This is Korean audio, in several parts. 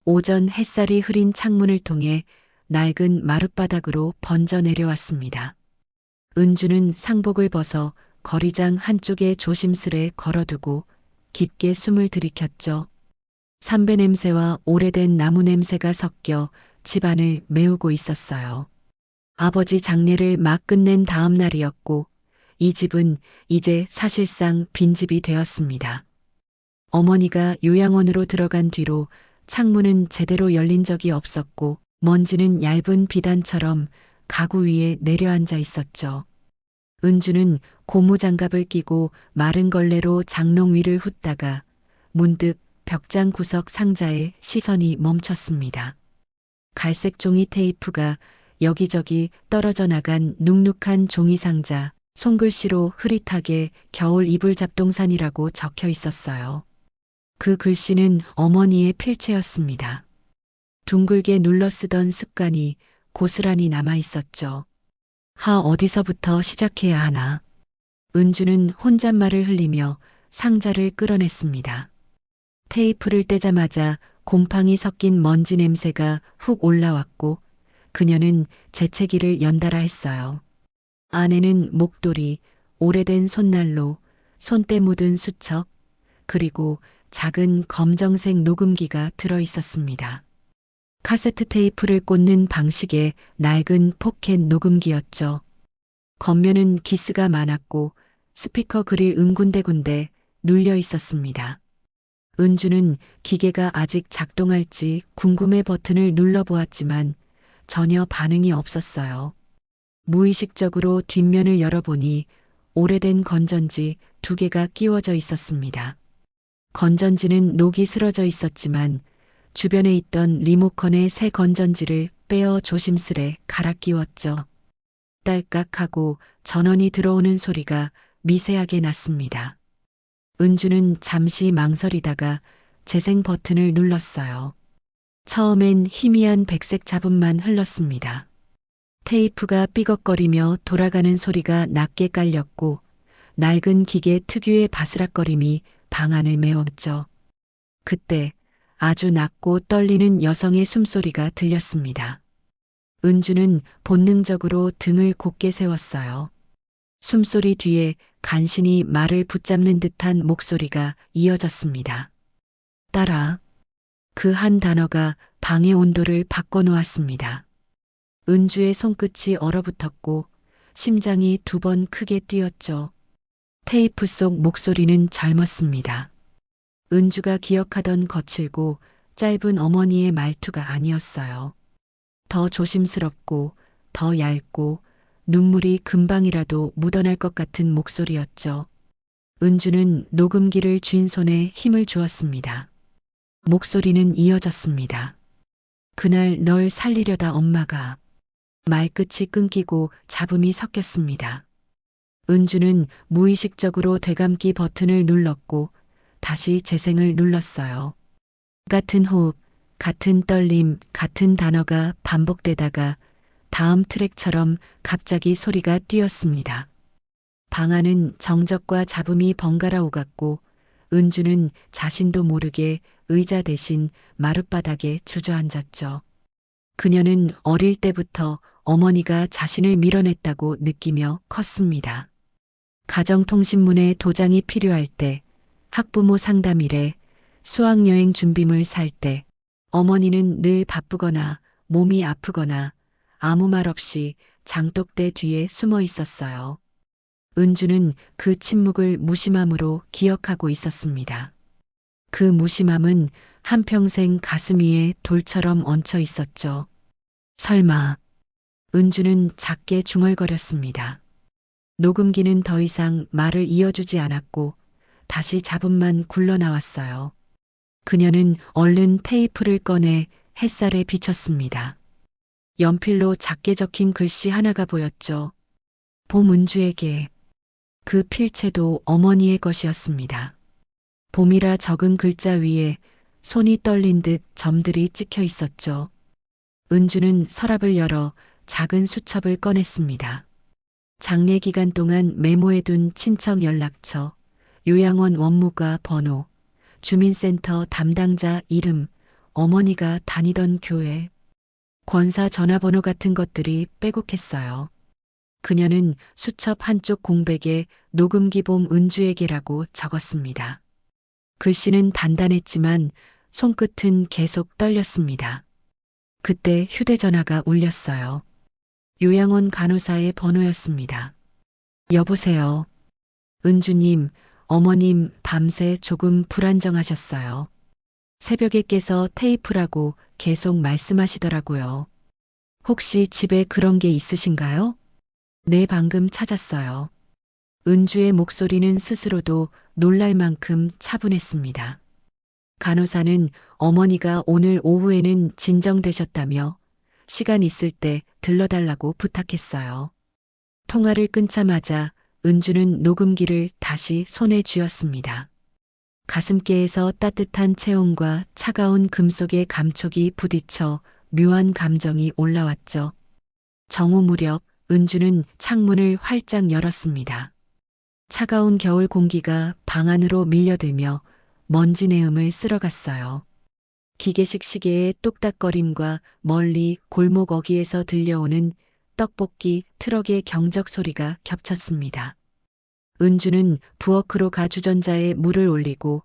오전 햇살이 흐린 창문을 통해 낡은 마룻바닥으로 번져 내려왔습니다. 은주는 상복을 벗어 거리장 한쪽에 조심스레 걸어두고 깊게 숨을 들이켰죠. 삼배 냄새와 오래된 나무 냄새가 섞여 집안을 메우고 있었어요. 아버지 장례를 막 끝낸 다음 날이었고 이 집은 이제 사실상 빈집이 되었습니다. 어머니가 요양원으로 들어간 뒤로 창문은 제대로 열린 적이 없었고 먼지는 얇은 비단처럼 가구 위에 내려앉아 있었죠. 은주는 고무장갑을 끼고 마른 걸레로 장롱 위를 훑다가 문득 벽장 구석 상자에 시선이 멈췄습니다. 갈색 종이 테이프가 여기저기 떨어져 나간 눅눅한 종이 상자, 손글씨로 흐릿하게 겨울 이불 잡동산이라고 적혀 있었어요. 그 글씨는 어머니의 필체였습니다. 둥글게 눌러 쓰던 습관이 고스란히 남아 있었죠. 어디서부터 시작해야 하나. 은주는 혼잣말을 흘리며 상자를 끌어냈습니다. 테이프를 떼자마자 곰팡이 섞인 먼지 냄새가 훅 올라왔고 그녀는 재채기를 연달아 했어요. 안에는 목도리, 오래된 손난로, 손때 묻은 수첩, 그리고 작은 검정색 녹음기가 들어 있었습니다. 카세트 테이프를 꽂는 방식의 낡은 포켓 녹음기였죠. 겉면은 기스가 많았고 스피커 그릴 은군데군데 눌려 있었습니다. 은주는 기계가 아직 작동할지 궁금해 버튼을 눌러보았지만 전혀 반응이 없었어요. 무의식적으로 뒷면을 열어보니 오래된 건전지 2개가 끼워져 있었습니다. 건전지는 녹이 슬어져 있었지만 주변에 있던 리모컨의 새 건전지를 빼어 조심스레 갈아 끼웠죠. 딸깍하고 전원이 들어오는 소리가 미세하게 났습니다. 은주는 잠시 망설이다가 재생 버튼을 눌렀어요. 처음엔 희미한 백색 잡음만 흘렀습니다. 테이프가 삐걱거리며 돌아가는 소리가 낮게 깔렸고 낡은 기계 특유의 바스락거림이 방안을 메웠죠. 그때 아주 낮고 떨리는 여성의 숨소리가 들렸습니다. 은주는 본능적으로 등을 곧게 세웠어요. 숨소리 뒤에 간신히 말을 붙잡는 듯한 목소리가 이어졌습니다. 딸아. 그 한 단어가 방의 온도를 바꿔놓았습니다. 은주의 손끝이 얼어붙었고 심장이 2번 크게 뛰었죠. 테이프 속 목소리는 젊었습니다. 은주가 기억하던 거칠고 짧은 어머니의 말투가 아니었어요. 더 조심스럽고 더 얇고 눈물이 금방이라도 묻어날 것 같은 목소리였죠. 은주는 녹음기를 쥔 손에 힘을 주었습니다. 목소리는 이어졌습니다. 그날 널 살리려다 엄마가. 말끝이 끊기고 잡음이 섞였습니다. 은주는 무의식적으로 되감기 버튼을 눌렀고 다시 재생을 눌렀어요. 같은 호흡, 같은 떨림, 같은 단어가 반복되다가 다음 트랙처럼 갑자기 소리가 뛰었습니다. 방 안은 정적과 잡음이 번갈아 오갔고 은주는 자신도 모르게 의자 대신 마룻바닥에 주저앉았죠. 그녀는 어릴 때부터 어머니가 자신을 밀어냈다고 느끼며 컸습니다. 가정통신문에 도장이 필요할 때, 학부모 상담일에, 수학여행 준비물 살 때, 어머니는 늘 바쁘거나 몸이 아프거나 아무 말 없이 장독대 뒤에 숨어 있었어요. 은주는 그 침묵을 무심함으로 기억하고 있었습니다. 그 무심함은 한평생 가슴 위에 돌처럼 얹혀 있었죠. 설마. 은주는 작게 중얼거렸습니다. 녹음기는 더 이상 말을 이어주지 않았고 다시 잡음만 굴러나왔어요. 그녀는 얼른 테이프를 꺼내 햇살에 비쳤습니다. 연필로 작게 적힌 글씨 하나가 보였죠. 봄 은주에게. 그 필체도 어머니의 것이었습니다. 봄이라 적은 글자 위에 손이 떨린 듯 점들이 찍혀 있었죠. 은주는 서랍을 열어 작은 수첩을 꺼냈습니다. 장례 기간 동안 메모해둔 친척 연락처, 요양원 원무과 번호, 주민센터 담당자 이름, 어머니가 다니던 교회, 권사 전화번호 같은 것들이 빼곡했어요. 그녀는 수첩 한쪽 공백에 녹음기봄 은주에게라고 적었습니다. 글씨는 단단했지만 손끝은 계속 떨렸습니다. 그때 휴대전화가 울렸어요. 요양원 간호사의 번호였습니다. 여보세요. 은주님, 어머님 밤새 조금 불안정하셨어요. 새벽에 깨서 테이프라고 계속 말씀하시더라고요. 혹시 집에 그런 게 있으신가요? 네, 방금 찾았어요. 은주의 목소리는 스스로도 놀랄 만큼 차분했습니다. 간호사는 어머니가 오늘 오후에는 진정되셨다며 시간 있을 때 들러달라고 부탁했어요. 통화를 끊자마자 은주는 녹음기를 다시 손에 쥐었습니다. 가슴께에서 따뜻한 체온과 차가운 금속의 감촉이 부딪혀 묘한 감정이 올라왔죠. 정오 무렵 은주는 창문을 활짝 열었습니다. 차가운 겨울 공기가 방 안으로 밀려들며 먼지 내음을 쓸어갔어요. 기계식 시계의 똑딱거림과 멀리 골목 어귀에서 들려오는 떡볶이 트럭의 경적 소리가 겹쳤습니다. 은주는 부엌으로 가 주전자에 물을 올리고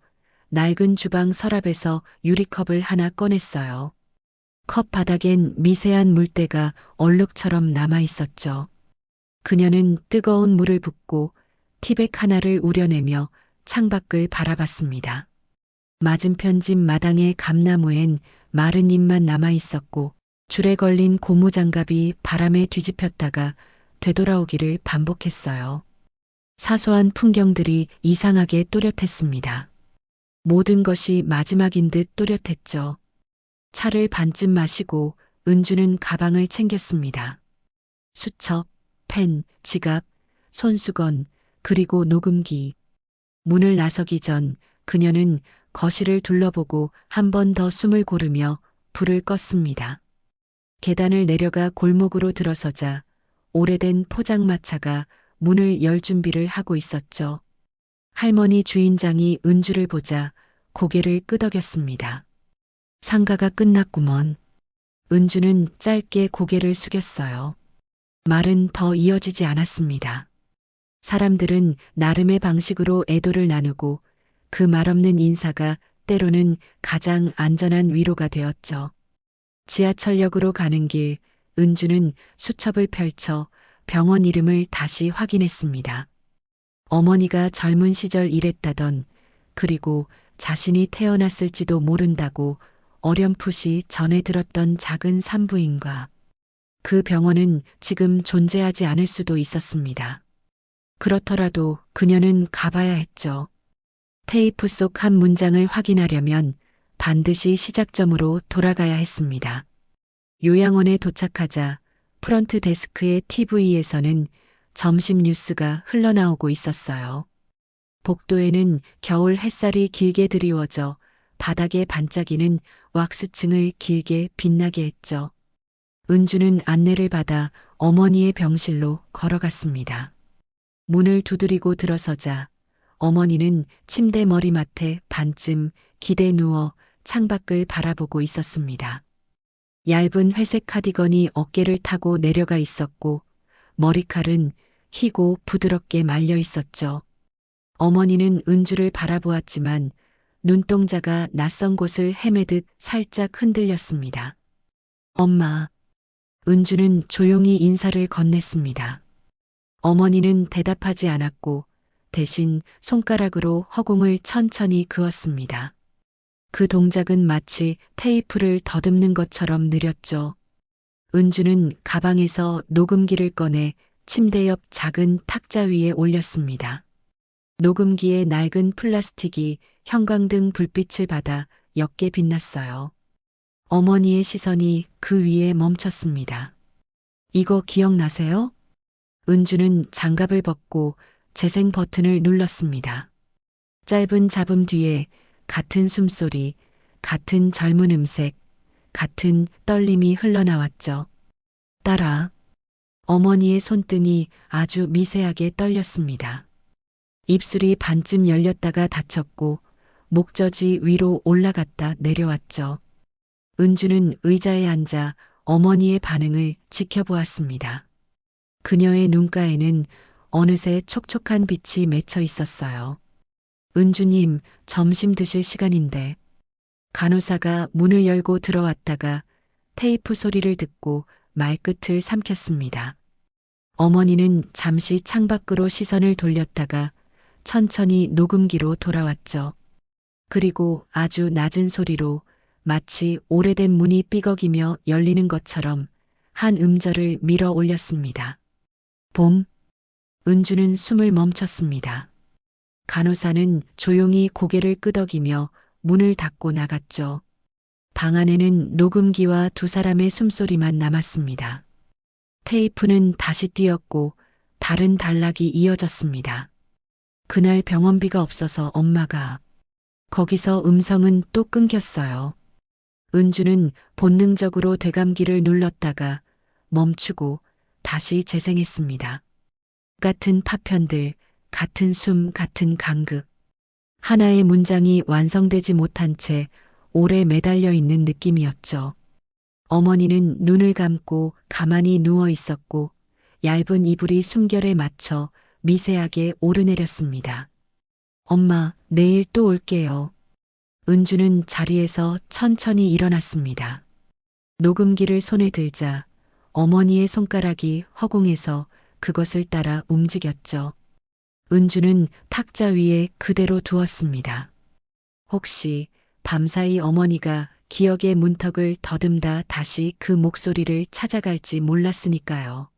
낡은 주방 서랍에서 유리컵을 하나 꺼냈어요. 컵 바닥엔 미세한 물때가 얼룩처럼 남아 있었죠. 그녀는 뜨거운 물을 붓고 티백 하나를 우려내며 창밖을 바라봤습니다. 맞은편 집 마당의 감나무엔 마른 잎만 남아 있었고 줄에 걸린 고무장갑이 바람에 뒤집혔다가 되돌아오기를 반복했어요. 사소한 풍경들이 이상하게 또렷했습니다. 모든 것이 마지막인 듯 또렷했죠. 차를 반쯤 마시고 은주는 가방을 챙겼습니다. 수첩, 펜, 지갑, 손수건, 그리고 녹음기. 문을 나서기 전 그녀는 거실을 둘러보고 한 번 더 숨을 고르며 불을 껐습니다. 계단을 내려가 골목으로 들어서자 오래된 포장마차가 문을 열 준비를 하고 있었죠. 할머니 주인장이 은주를 보자 고개를 끄덕였습니다. 상가가 끝났구먼. 은주는 짧게 고개를 숙였어요. 말은 더 이어지지 않았습니다. 사람들은 나름의 방식으로 애도를 나누고 그 말없는 인사가 때로는 가장 안전한 위로가 되었죠. 지하철역으로 가는 길, 은주는 수첩을 펼쳐 병원 이름을 다시 확인했습니다. 어머니가 젊은 시절 일했다던, 그리고 자신이 태어났을지도 모른다고 어렴풋이 전해 들었던 작은 산부인과 그 병원은 지금 존재하지 않을 수도 있었습니다. 그렇더라도 그녀는 가봐야 했죠. 테이프 속 한 문장을 확인하려면 반드시 시작점으로 돌아가야 했습니다. 요양원에 도착하자 프런트 데스크의 TV에서는 점심 뉴스가 흘러나오고 있었어요. 복도에는 겨울 햇살이 길게 드리워져 바닥에 반짝이는 왁스층을 길게 빛나게 했죠. 은주는 안내를 받아 어머니의 병실로 걸어갔습니다. 문을 두드리고 들어서자 어머니는 침대 머리맡에 반쯤 기대 누워 창밖을 바라보고 있었습니다. 얇은 회색 카디건이 어깨를 타고 내려가 있었고 머리칼은 희고 부드럽게 말려 있었죠. 어머니는 은주를 바라보았지만 눈동자가 낯선 곳을 헤매듯 살짝 흔들렸습니다. 엄마. 은주는 조용히 인사를 건넸습니다. 어머니는 대답하지 않았고 대신 손가락으로 허공을 천천히 그었습니다. 그 동작은 마치 테이프를 더듬는 것처럼 느렸죠. 은주는 가방에서 녹음기를 꺼내 침대 옆 작은 탁자 위에 올렸습니다. 녹음기의 낡은 플라스틱이 형광등 불빛을 받아 옅게 빛났어요. 어머니의 시선이 그 위에 멈췄습니다. 이거 기억나세요? 은주는 장갑을 벗고 재생 버튼을 눌렀습니다. 짧은 잡음 뒤에 같은 숨소리, 같은 젊은 음색, 같은 떨림이 흘러나왔죠. 딸아. 어머니의 손등이 아주 미세하게 떨렸습니다. 입술이 반쯤 열렸다가 닫혔고 목젖이 위로 올라갔다 내려왔죠. 은주는 의자에 앉아 어머니의 반응을 지켜보았습니다. 그녀의 눈가에는 어느새 촉촉한 빛이 맺혀 있었어요. 은주님, 점심 드실 시간인데. 간호사가 문을 열고 들어왔다가 테이프 소리를 듣고 말끝을 삼켰습니다. 어머니는 잠시 창밖으로 시선을 돌렸다가 천천히 녹음기로 돌아왔죠. 그리고 아주 낮은 소리로 마치 오래된 문이 삐걱이며 열리는 것처럼 한 음절을 밀어 올렸습니다. 봄. 은주는 숨을 멈췄습니다. 간호사는 조용히 고개를 끄덕이며 문을 닫고 나갔죠. 방 안에는 녹음기와 두 사람의 숨소리만 남았습니다. 테이프는 다시 띄었고 다른 단락이 이어졌습니다. 그날 병원비가 없어서 엄마가. 거기서 음성은 또 끊겼어요. 은주는 본능적으로 되감기를 눌렀다가 멈추고 다시 재생했습니다. 같은 파편들, 같은 숨, 같은 간극. 하나의 문장이 완성되지 못한 채 오래 매달려 있는 느낌이었죠. 어머니는 눈을 감고 가만히 누워 있었고 얇은 이불이 숨결에 맞춰 미세하게 오르내렸습니다. 엄마, 내일 또 올게요. 은주는 자리에서 천천히 일어났습니다. 녹음기를 손에 들자 어머니의 손가락이 허공에서 그것을 따라 움직였죠. 은주는 탁자 위에 그대로 두었습니다. 혹시 밤사이 어머니가 기억의 문턱을 더듬다 다시 그 목소리를 찾아갈지 몰랐으니까요.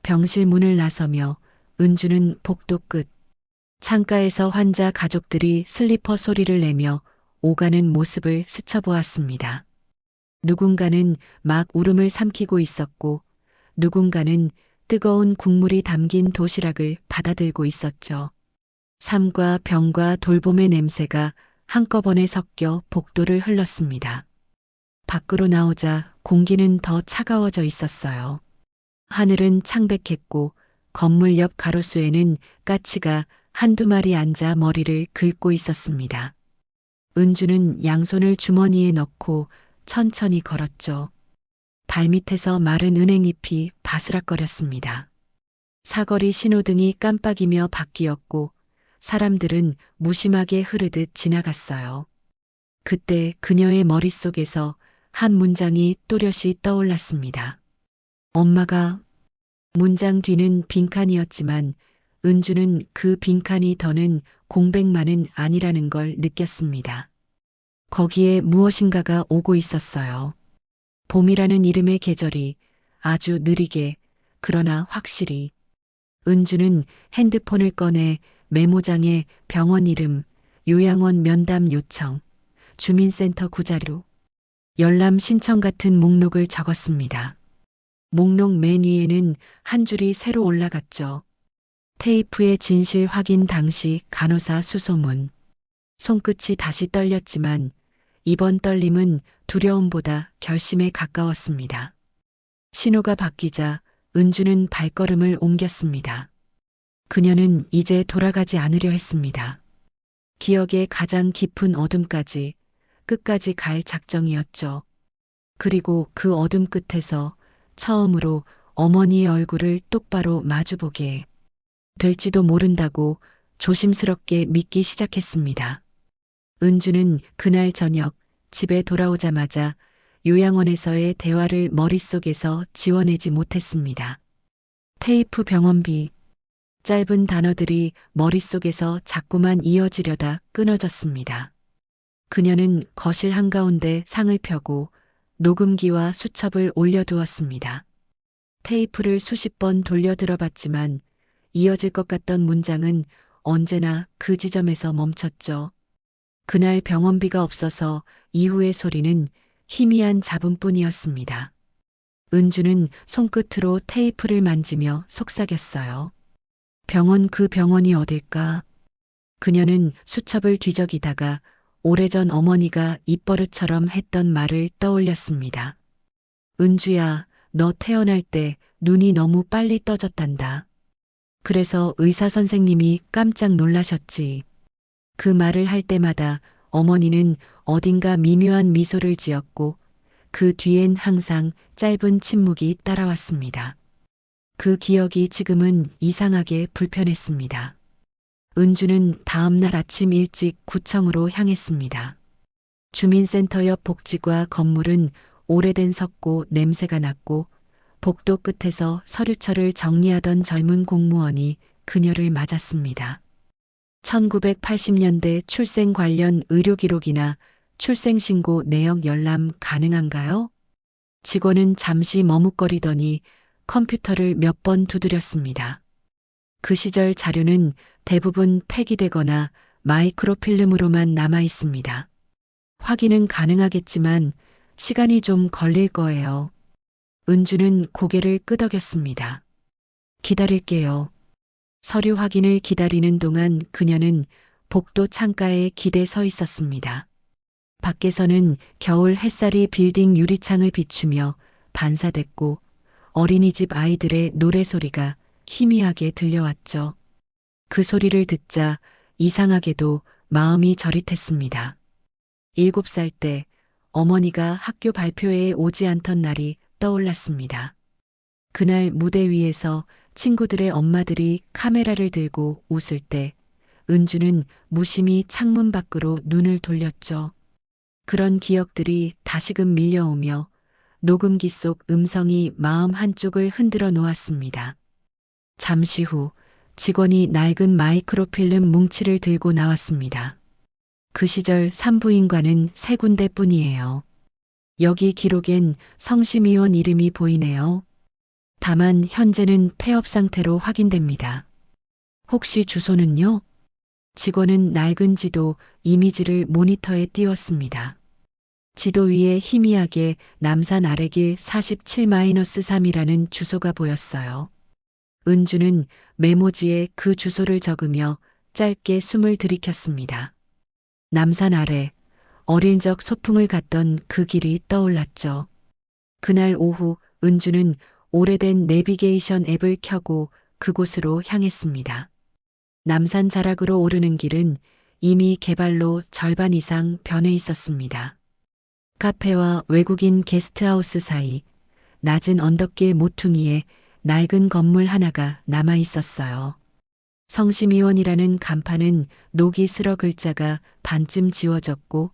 병실 문을 나서며 은주는 복도 끝 창가에서 환자 가족들이 슬리퍼 소리를 내며 오가는 모습을 스쳐보았습니다. 누군가는 막 울음을 삼키고 있었고 누군가는 뜨거운 국물이 담긴 도시락을 받아들고 있었죠. 삶과 병과 돌봄의 냄새가 한꺼번에 섞여 복도를 흘렀습니다. 밖으로 나오자 공기는 더 차가워져 있었어요. 하늘은 창백했고 건물 옆 가로수에는 까치가 한두 마리 앉아 머리를 긁고 있었습니다. 은주는 양손을 주머니에 넣고 천천히 걸었죠. 발밑에서 마른 은행잎이 바스락거렸습니다. 사거리 신호등이 깜빡이며 바뀌었고 사람들은 무심하게 흐르듯 지나갔어요. 그때 그녀의 머릿속에서 한 문장이 또렷이 떠올랐습니다. 엄마가. 문장 뒤는 빈칸이었지만 은주는 그 빈칸이 더는 공백만은 아니라는 걸 느꼈습니다. 거기에 무엇인가가 오고 있었어요. 봄이라는 이름의 계절이 아주 느리게 그러나 확실히. 은주는 핸드폰을 꺼내 메모장에 병원 이름, 요양원 면담 요청, 주민센터 구자료, 열람 신청 같은 목록을 적었습니다. 목록 맨 위에는 한 줄이 새로 올라갔죠. 테이프의 진실 확인 당시 간호사 수소문. 손끝이 다시 떨렸지만 이번 떨림은 두려움보다 결심에 가까웠습니다. 신호가 바뀌자 은주는 발걸음을 옮겼습니다. 그녀는 이제 돌아가지 않으려 했습니다. 기억의 가장 깊은 어둠까지 끝까지 갈 작정이었죠. 그리고 그 어둠 끝에서 처음으로 어머니의 얼굴을 똑바로 마주보게 될지도 모른다고 조심스럽게 믿기 시작했습니다. 은주는 그날 저녁 집에 돌아오자마자 요양원에서의 대화를 머릿속에서 지워내지 못했습니다. 테이프 병원비. 짧은 단어들이 머릿속에서 자꾸만 이어지려다 끊어졌습니다. 그녀는 거실 한가운데 상을 펴고 녹음기와 수첩을 올려두었습니다. 테이프를 수십 번 돌려 들어봤지만 이어질 것 같던 문장은 언제나 그 지점에서 멈췄죠. 그날 병원비가 없어서 이후의 소리는 희미한 잡음뿐이었습니다. 은주는 손끝으로 테이프를 만지며 속삭였어요. 그 병원이 어딜까? 그녀는 수첩을 뒤적이다가 오래전 어머니가 입버릇처럼 했던 말을 떠올렸습니다. 은주야, 너 태어날 때 눈이 너무 빨리 떠졌단다. 그래서 의사 선생님이 깜짝 놀라셨지. 그 말을 할 때마다 어머니는 어딘가 미묘한 미소를 지었고 그 뒤엔 항상 짧은 침묵이 따라왔습니다. 그 기억이 지금은 이상하게 불편했습니다. 은주는 다음 날 아침 일찍 구청으로 향했습니다. 주민센터 옆 복지과 건물은 오래된 석고 냄새가 났고 복도 끝에서 서류철을 정리하던 젊은 공무원이 그녀를 맞았습니다. 1980년대 출생 관련 의료 기록이나 출생신고 내역 열람 가능한가요? 직원은 잠시 머뭇거리더니 컴퓨터를 몇 번 두드렸습니다. 그 시절 자료는 대부분 폐기되거나 마이크로필름으로만 남아 있습니다. 확인은 가능하겠지만 시간이 좀 걸릴 거예요. 은주는 고개를 끄덕였습니다. 기다릴게요. 서류 확인을 기다리는 동안 그녀는 복도 창가에 기대 서 있었습니다. 밖에서는 겨울 햇살이 빌딩 유리창을 비추며 반사됐고 어린이집 아이들의 노래소리가 희미하게 들려왔죠. 그 소리를 듣자 이상하게도 마음이 저릿했습니다. 7살 때 어머니가 학교 발표회에 오지 않던 날이 떠올랐습니다. 그날 무대 위에서 친구들의 엄마들이 카메라를 들고 웃을 때 은주는 무심히 창문 밖으로 눈을 돌렸죠. 그런 기억들이 다시금 밀려오며 녹음기 속 음성이 마음 한쪽을 흔들어 놓았습니다. 잠시 후 직원이 낡은 마이크로필름 뭉치를 들고 나왔습니다. 그 시절 산부인과는 3군데뿐이에요. 여기 기록엔 성심의원 이름이 보이네요. 다만 현재는 폐업 상태로 확인됩니다. 혹시 주소는요? 직원은 낡은 지도 이미지를 모니터에 띄웠습니다. 지도 위에 희미하게 남산 아래길 47-3이라는 주소가 보였어요. 은주는 메모지에 그 주소를 적으며 짧게 숨을 들이켰습니다. 남산 아래 어릴 적 소풍을 갔던 그 길이 떠올랐죠. 그날 오후 은주는 오래된 내비게이션 앱을 켜고 그곳으로 향했습니다. 남산 자락으로 오르는 길은 이미 개발로 절반 이상 변해 있었습니다. 카페와 외국인 게스트하우스 사이 낮은 언덕길 모퉁이에 낡은 건물 하나가 남아 있었어요. 성심의원이라는 간판은 녹이 슬어 글자가 반쯤 지워졌고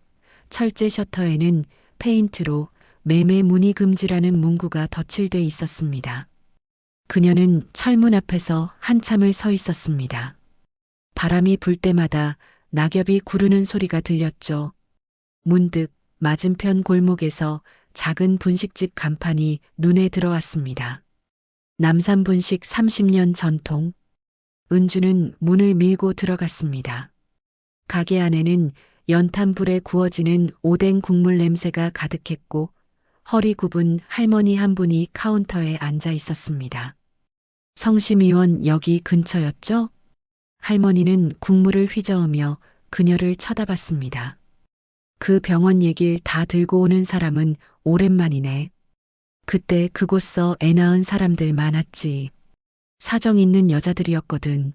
철제 셔터에는 페인트로 매매 문의 금지라는 문구가 덧칠돼 있었습니다. 그녀는 철문 앞에서 한참을 서 있었습니다. 바람이 불 때마다 낙엽이 구르는 소리가 들렸죠. 문득 맞은편 골목에서 작은 분식집 간판이 눈에 들어왔습니다. 남산분식 30년 전통. 은주는 문을 밀고 들어갔습니다. 가게 안에는 연탄불에 구워지는 오뎅 국물 냄새가 가득했고 허리 굽은 할머니 한 분이 카운터에 앉아 있었습니다. 성심의원 여기 근처였죠? 할머니는 국물을 휘저으며 그녀를 쳐다봤습니다. 그 병원 얘길 다 들고 오는 사람은 오랜만이네. 그때 그곳서 애 낳은 사람들 많았지. 사정 있는 여자들이었거든.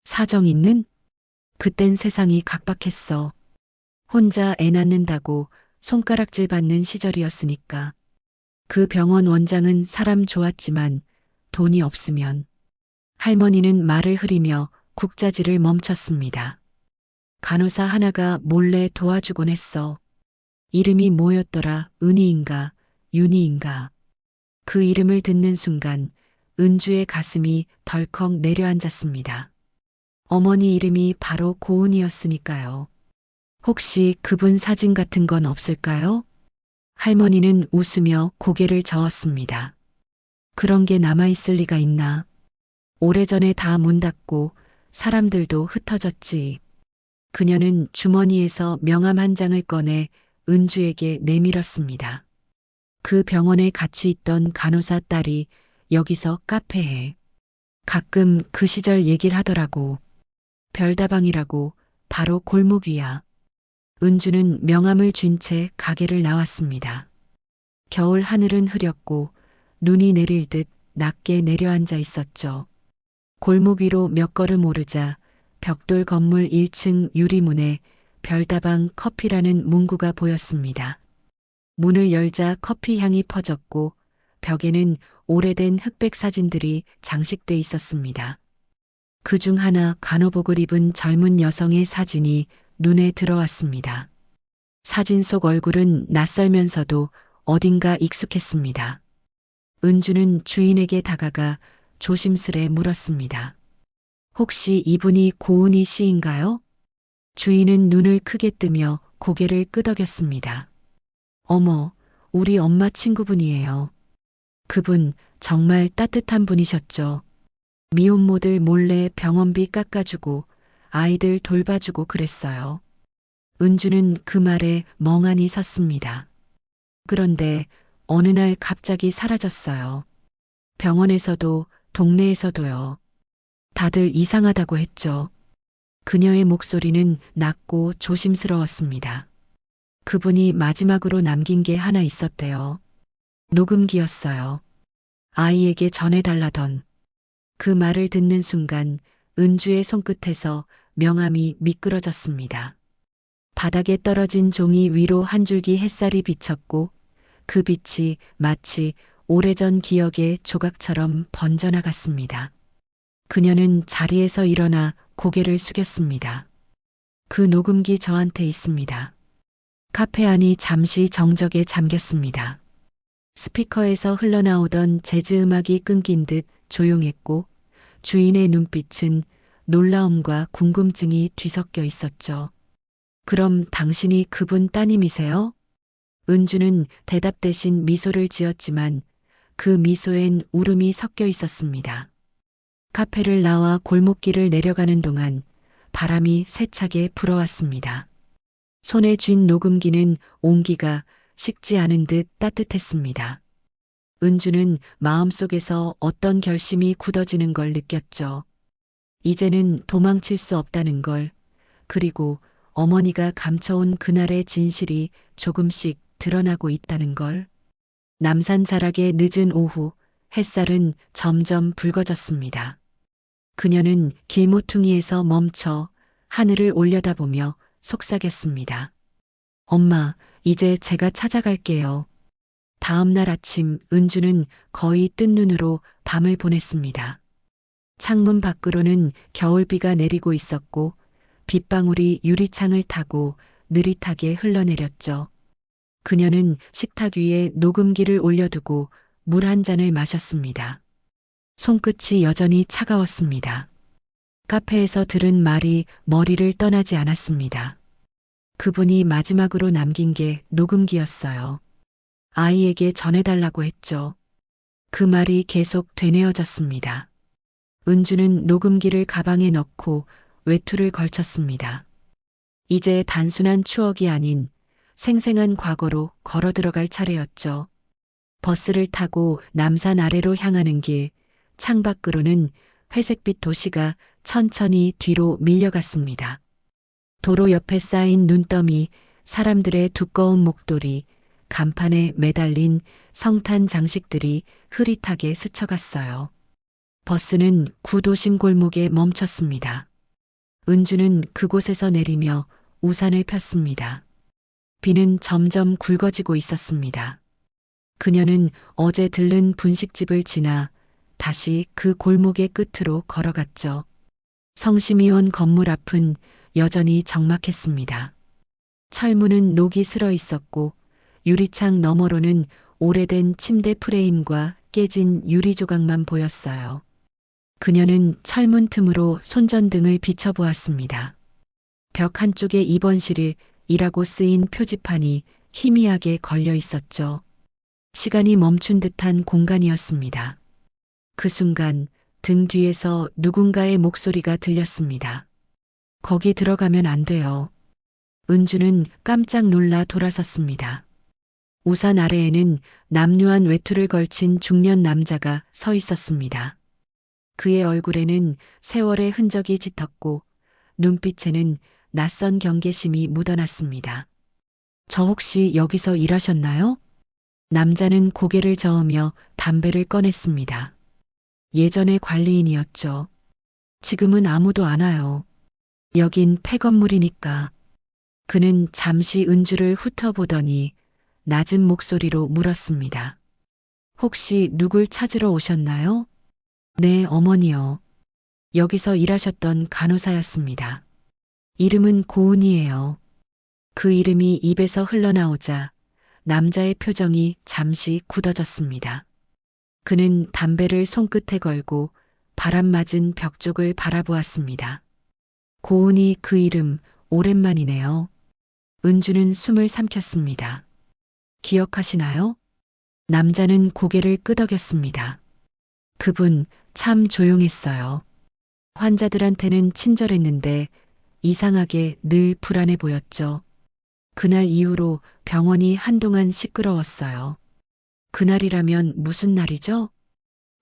사정 있는? 그땐 세상이 각박했어. 혼자 애 낳는다고 손가락질 받는 시절이었으니까. 그 병원 원장은 사람 좋았지만 돈이 없으면. 할머니는 말을 흐리며 국자질을 멈췄습니다. 간호사 하나가 몰래 도와주곤 했어. 이름이 뭐였더라? 은희인가? 윤희인가? 그 이름을 듣는 순간 은주의 가슴이 덜컥 내려앉았습니다. 어머니 이름이 바로 고은이었으니까요. 혹시 그분 사진 같은 건 없을까요? 할머니는 웃으며 고개를 저었습니다. 그런 게 남아있을 리가 있나? 오래전에 다 문 닫고 사람들도 흩어졌지. 그녀는 주머니에서 명함 한 장을 꺼내 은주에게 내밀었습니다. 그 병원에 같이 있던 간호사 딸이 여기서 카페에 가끔 그 시절 얘기를 하더라고. 별다방이라고 바로 골목 위야. 은주는 명함을 쥔 채 가게를 나왔습니다. 겨울 하늘은 흐렸고 눈이 내릴 듯 낮게 내려앉아 있었죠. 골목 위로 몇 걸음 오르자 벽돌 건물 1층 유리문에 별다방 커피라는 문구가 보였습니다. 문을 열자 커피 향이 퍼졌고 벽에는 오래된 흑백 사진들이 장식돼 있었습니다. 그중 하나 간호복을 입은 젊은 여성의 사진이 눈에 들어왔습니다. 사진 속 얼굴은 낯설면서도 어딘가 익숙했습니다. 은주는 주인에게 다가가 조심스레 물었습니다. 혹시 이분이 고은희 씨인가요? 주인은 눈을 크게 뜨며 고개를 끄덕였습니다. 어머, 우리 엄마 친구분이에요. 그분 정말 따뜻한 분이셨죠. 미혼모들 몰래 병원비 깎아주고 아이들 돌봐주고 그랬어요. 은주는 그 말에 멍하니 섰습니다. 그런데 어느 날 갑자기 사라졌어요. 병원에서도 동네에서도요. 다들 이상하다고 했죠. 그녀의 목소리는 낮고 조심스러웠습니다. 그분이 마지막으로 남긴 게 하나 있었대요. 녹음기였어요. 아이에게 전해달라던. 그 말을 듣는 순간 은주의 손끝에서 명암이 미끄러졌습니다. 바닥에 떨어진 종이 위로 한 줄기 햇살이 비쳤고 그 빛이 마치 오래전 기억의 조각처럼 번져나갔습니다. 그녀는 자리에서 일어나 고개를 숙였습니다. 그 녹음기 저한테 있습니다. 카페 안이 잠시 정적에 잠겼습니다. 스피커에서 흘러나오던 재즈 음악이 끊긴 듯 조용했고 주인의 눈빛은 놀라움과 궁금증이 뒤섞여 있었죠. 그럼 당신이 그분 따님이세요? 은주는 대답 대신 미소를 지었지만 그 미소엔 울음이 섞여 있었습니다. 카페를 나와 골목길을 내려가는 동안 바람이 세차게 불어왔습니다. 손에 쥔 녹음기는 온기가 식지 않은 듯 따뜻했습니다. 은주는 마음속에서 어떤 결심이 굳어지는 걸 느꼈죠. 이제는 도망칠 수 없다는 걸, 그리고 어머니가 감춰온 그날의 진실이 조금씩 드러나고 있다는 걸. 남산 자락의 늦은 오후, 햇살은 점점 붉어졌습니다. 그녀는 길모퉁이에서 멈춰 하늘을 올려다보며 속삭였습니다. 엄마, 이제 제가 찾아갈게요. 다음 날 아침 은주는 거의 뜬 눈으로 밤을 보냈습니다. 창문 밖으로는 겨울비가 내리고 있었고 빗방울이 유리창을 타고 느릿하게 흘러내렸죠. 그녀는 식탁 위에 녹음기를 올려두고 물 한 잔을 마셨습니다. 손끝이 여전히 차가웠습니다. 카페에서 들은 말이 머리를 떠나지 않았습니다. 그분이 마지막으로 남긴 게 녹음기였어요. 아이에게 전해달라고 했죠. 그 말이 계속 되뇌어졌습니다. 은주는 녹음기를 가방에 넣고 외투를 걸쳤습니다. 이제 단순한 추억이 아닌 생생한 과거로 걸어 들어갈 차례였죠. 버스를 타고 남산 아래로 향하는 길, 창밖으로는 회색빛 도시가 천천히 뒤로 밀려갔습니다. 도로 옆에 쌓인 눈더미, 사람들의 두꺼운 목도리, 간판에 매달린 성탄 장식들이 흐릿하게 스쳐갔어요. 버스는 구도심 골목에 멈췄습니다. 은주는 그곳에서 내리며 우산을 폈습니다. 비는 점점 굵어지고 있었습니다. 그녀는 어제 들른 분식집을 지나 다시 그 골목의 끝으로 걸어갔죠. 성심이원 건물 앞은 여전히 적막했습니다. 철문은 녹이 슬어 있었고 유리창 너머로는 오래된 침대 프레임과 깨진 유리 조각만 보였어요. 그녀는 철문 틈으로 손전등을 비춰보았습니다. 벽 한쪽에 입원실이라고 쓰인 표지판이 희미하게 걸려 있었죠. 시간이 멈춘 듯한 공간이었습니다. 그 순간 등 뒤에서 누군가의 목소리가 들렸습니다. 거기 들어가면 안 돼요. 은주는 깜짝 놀라 돌아섰습니다. 우산 아래에는 남루한 외투를 걸친 중년 남자가 서 있었습니다. 그의 얼굴에는 세월의 흔적이 짙었고 눈빛에는 낯선 경계심이 묻어났습니다. 저 혹시 여기서 일하셨나요? 남자는 고개를 저으며 담배를 꺼냈습니다. 예전의 관리인이었죠. 지금은 아무도 안 와요. 여긴 폐건물이니까. 그는 잠시 은주를 훑어보더니 낮은 목소리로 물었습니다. 혹시 누굴 찾으러 오셨나요? 네, 어머니요. 여기서 일하셨던 간호사였습니다. 이름은 고은이에요. 그 이름이 입에서 흘러나오자 남자의 표정이 잠시 굳어졌습니다. 그는 담배를 손끝에 걸고 바람 맞은 벽 쪽을 바라보았습니다. 고은이 그 이름 오랜만이네요. 은주는 숨을 삼켰습니다. 기억하시나요? 남자는 고개를 끄덕였습니다. 그분 참 조용했어요. 환자들한테는 친절했는데 이상하게 늘 불안해 보였죠. 그날 이후로 병원이 한동안 시끄러웠어요. 그날이라면 무슨 날이죠?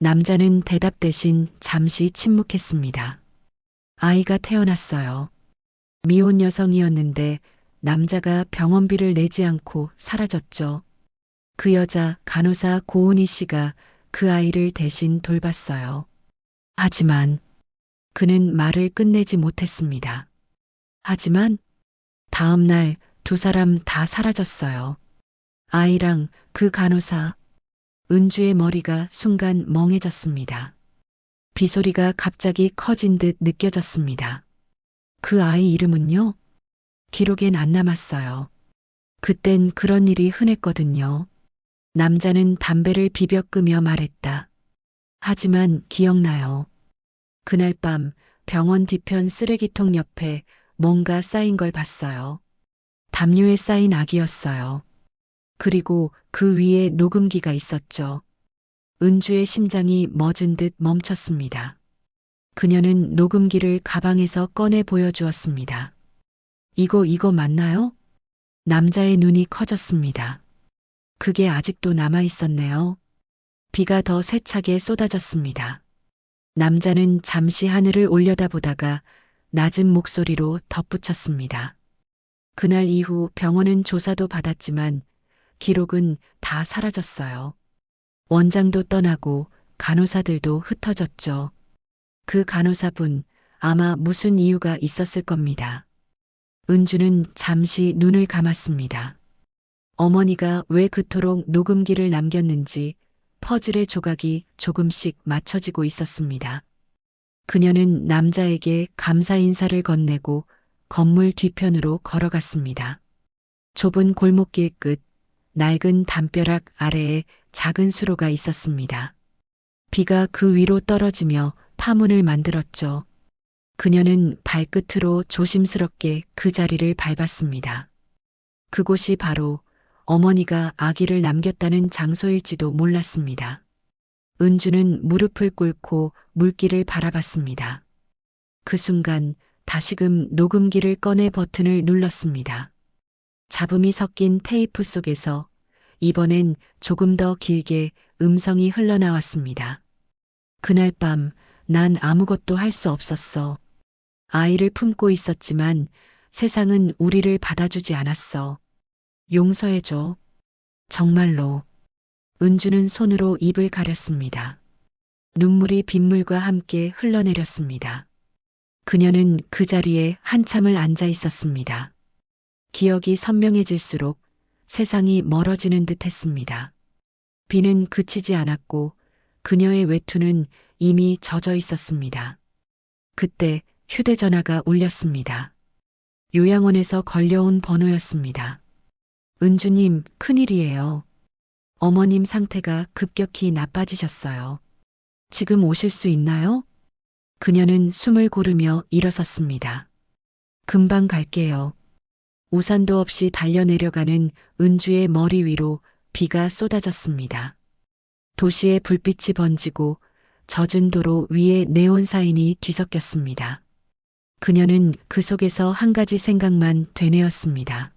남자는 대답 대신 잠시 침묵했습니다. 아이가 태어났어요. 미혼 여성이었는데 남자가 병원비를 내지 않고 사라졌죠. 그 여자 간호사 고은희 씨가 그 아이를 대신 돌봤어요. 하지만 그는 말을 끝내지 못했습니다. 하지만 다음 날 두 사람 다 사라졌어요. 아이랑 그 간호사. 은주의 머리가 순간 멍해졌습니다. 비소리가 갑자기 커진 듯 느껴졌습니다. 그 아이 이름은요? 기록엔 안 남았어요. 그땐 그런 일이 흔했거든요. 남자는 담배를 비벼 끄며 말했다. 하지만 기억나요. 그날 밤 병원 뒤편 쓰레기통 옆에 뭔가 쌓인 걸 봤어요. 담요에 쌓인 아기였어요. 그리고 그 위에 녹음기가 있었죠. 은주의 심장이 멎은 듯 멈췄습니다. 그녀는 녹음기를 가방에서 꺼내 보여주었습니다. 이거 맞나요? 남자의 눈이 커졌습니다. 그게 아직도 남아 있었네요. 비가 더 세차게 쏟아졌습니다. 남자는 잠시 하늘을 올려다보다가 낮은 목소리로 덧붙였습니다. 그날 이후 병원은 조사도 받았지만 기록은 다 사라졌어요. 원장도 떠나고 간호사들도 흩어졌죠. 그 간호사분 아마 무슨 이유가 있었을 겁니다. 은주는 잠시 눈을 감았습니다. 어머니가 왜 그토록 녹음기를 남겼는지 퍼즐의 조각이 조금씩 맞춰지고 있었습니다. 그녀는 남자에게 감사 인사를 건네고 건물 뒤편으로 걸어갔습니다. 좁은 골목길 끝 낡은 담벼락 아래에 작은 수로가 있었습니다. 비가 그 위로 떨어지며 파문을 만들었죠. 그녀는 발끝으로 조심스럽게 그 자리를 밟았습니다. 그곳이 바로 어머니가 아기를 남겼다는 장소일지도 몰랐습니다. 은주는 무릎을 꿇고 물길을 바라봤습니다. 그 순간 다시금 녹음기를 꺼내 버튼을 눌렀습니다. 잡음이 섞인 테이프 속에서 이번엔 조금 더 길게 음성이 흘러나왔습니다. 그날 밤 난 아무것도 할 수 없었어. 아이를 품고 있었지만 세상은 우리를 받아주지 않았어. 용서해줘. 정말로. 은주는 손으로 입을 가렸습니다. 눈물이 빗물과 함께 흘러내렸습니다. 그녀는 그 자리에 한참을 앉아 있었습니다. 기억이 선명해질수록 세상이 멀어지는 듯 했습니다. 비는 그치지 않았고 그녀의 외투는 이미 젖어 있었습니다. 그때 휴대전화가 울렸습니다. 요양원에서 걸려온 번호였습니다. 은주님, 큰일이에요. 어머님 상태가 급격히 나빠지셨어요. 지금 오실 수 있나요? 그녀는 숨을 고르며 일어섰습니다. 금방 갈게요. 우산도 없이 달려내려가는 은주의 머리 위로 비가 쏟아졌습니다. 도시의 불빛이 번지고 젖은 도로 위에 네온 사인이 뒤섞였습니다. 그녀는 그 속에서 한 가지 생각만 되뇌었습니다.